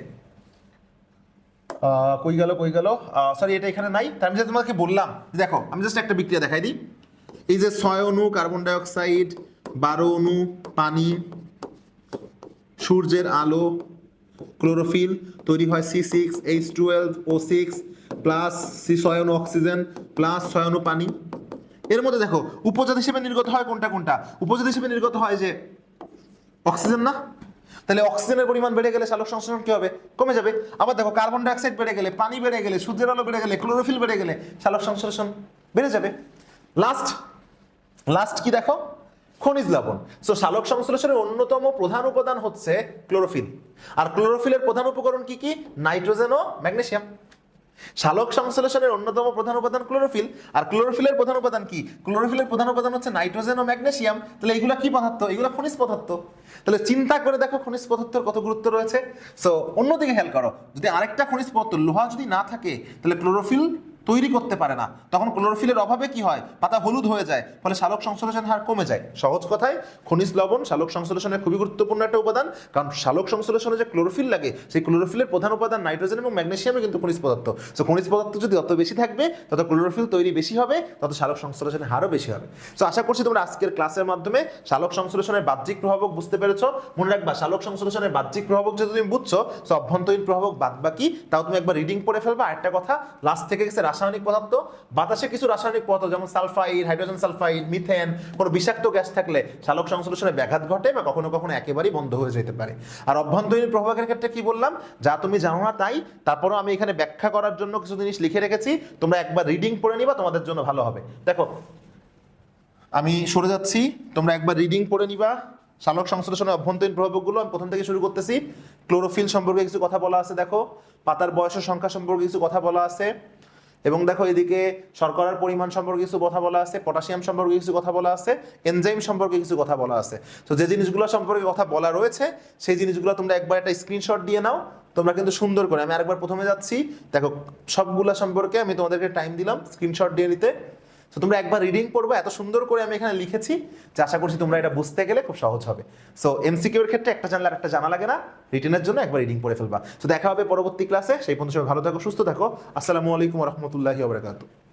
কই গেল সরি, এটা এখানে নাই। তার আমি যে তোমাকে বললাম, দেখো আমি জাস্ট একটা বিক্রিয়া দেখাই দিই। এই যে 6 অণু কার্বন ডাইঅক্সাইড, 12 অণু পানি, সূর্যের আলো, ক্লোরোফিল, তৈরি হয় C6H12O6 প্লাস C6 অণু অক্সিজেন প্লাস 6 অণু পানি। এর মধ্যে দেখো উপজাত হিসেবে নির্গত হয় কোনটা কোনটা? উপজাত হিসেবে নির্গত হয় যে অক্সিজেন না? তাহলে অক্সিজেনের পরিমাণ বেড়ে গেলে সালোক সংশ্লেষণ কি হবে? কমে যাবে। আবার দেখো কার্বন ডাইঅক্সাইড বেড়ে গেলে, পানি বেড়ে গেলে, সূর্যের আলো বেড়ে গেলে, ক্লোরোফিল বেড়ে গেলে সালোক সংশ্লেষণ বেড়ে যাবে। লাস্ট কি দেখো? খনিজ লবণ। সো সালোক সংশ্লেষণের অন্যতম প্রধান উপাদান হচ্ছে ক্লোরোফিল। আর ক্লোরোফিলের প্রধান উপকরণ কি কি? নাইট্রোজেন ও ম্যাগনেসিয়াম। সালোক সংশ্লেষণের অন্যতম প্রধান উপাদান ক্লোরোফিল। আর ক্লোরোফিলের প্রধান উপাদান কি? ক্লোরোফিলের প্রধান উপাদান হচ্ছে নাইট্রোজেন ও ম্যাগনেসিয়াম। তাহলে এগুলো কি পদার্থ? এগুলো খনিজ পদার্থ। তাহলে চিন্তা করে দেখো খনিজ পদার্থের কত গুরুত্ব রয়েছে। সো অন্যদিকে খেয়াল করো, যদি আরেকটা খনিজ পদার্থ লোহা যদি না থাকে তাহলে ক্লোরোফিল তৈরি করতে পারে না, তখন ক্লোরোফিলের অভাবে কি হয়? পাতা হলুদ হয়ে যায়, ফলে সালোক সংশ্লেষণের হার কমে যায়। সহজ কথায় খনিজ লবণ সালোক সংশ্লেষণের খুবই গুরুত্বপূর্ণ একটা উপাদান, কারণ সালোক সংশ্লেষণে যে ক্লোরোফিল লাগে সেই ক্লোরোফিলের প্রধান উপাদান নাইট্রোজেন এবং ম্যাগনেসিয়ামে কিন্তু খনিজ পদার্থ। সো খনিজ পদার্থ যদি যত বেশি থাকবে তত ক্লোরোফিল তৈরি বেশি হবে, তত সালোক সংশ্লেষণের হারও বেশি হবে। সো আশা করছি তোমরা আজকের ক্লাসের মাধ্যমে সালোক সংশ্লেষণের বাহ্যিক প্রভাবক বুঝতে পেরেছো। মনে রাখবা, সালোক সংশ্লেষণের বাহ্যিক প্রভাবক যদি তুমি বুঝছো, সো অভ্যন্তরীণ প্রভাবক বাদ বাকি তাও তুমি একবার রিডিং করে ফেলবা। আরেকটা কথা, লাস্ট থেকে গেছে রাসায়নিক পদার্থ। বাতাসে কিছু রাসায়নিক পদার্থ যেমন সালফাইড, হাইড্রোজেন সালফাইড, মিথেন, কোনো বিষাক্ত গ্যাস থাকলে সালোক সংশ্লেষণে ব্যাঘাত ঘটে বা কখনো কখনো একেবারেই বন্ধ হয়ে যেতে পারে। আর অভ্যন্তরীণ প্রভাবের ক্ষেত্রে কি বললাম, যা তুমি জানো না তাই, তারপরও আমি এখানে ব্যাখ্যা করার জন্য কিছু জিনিস লিখে রেখেছি, তোমরা একবার রিডিং পড়ে নিবা, তোমাদের জন্য ভালো হবে। দেখো আমি সরে যাচ্ছি, তোমরা একবার রিডিং পড়ে নিবা। সালোক সংশ্লেষণের অভ্যন্তরীণ প্রভাবকগুলো আমি প্রথম থেকে শুরু করতেছি। ক্লোরোফিল সম্পর্কে কিছু কথা বলা আছে, দেখো পাতার বয়সের সংখ্যা সম্পর্কে কিছু কথা বলা আছে, এবং দেখো এদিকে শর্করার পরিমাণ সম্পর্কে কিছু কথা বলা আছে, পটাশিয়াম সম্পর্কে কিছু কথা বলা আছে, এনজাইম সম্পর্কে কিছু কথা বলা আছে। তো যে জিনিসগুলো সম্পর্কে কথা বলা রয়েছে সেই জিনিসগুলো তোমরা একবার একটা স্ক্রিনশট দিয়ে নাও। তোমরা কিন্তু সুন্দর করে, আমি আরেকবার প্রথমে যাচ্ছি, দেখো সবগুলা সম্পর্কে আমি তোমাদেরকে টাইম দিলাম স্ক্রিনশট দিয়ে নিতে। তো তোমরা একবার রিডিং পড়বে, এত সুন্দর করে আমি এখানে লিখেছি যে আশা করছি তোমরা এটা বুঝতে গেলে খুব সহজ হবে। সো এমসিকিউ এর ক্ষেত্রে একটা জানলে আর একটা জানা লাগে না, রিটেনের জন্য একবার রিডিং পড়ে ফেলবা। তো দেখা হবে পরবর্তী ক্লাসে, সেই পর্যন্ত সবাই ভালো থাকো, সুস্থ থাকো। আসসালামু আলাইকুম ওয়া রাহমাতুল্লাহি ওয়া বারাকাতুহু।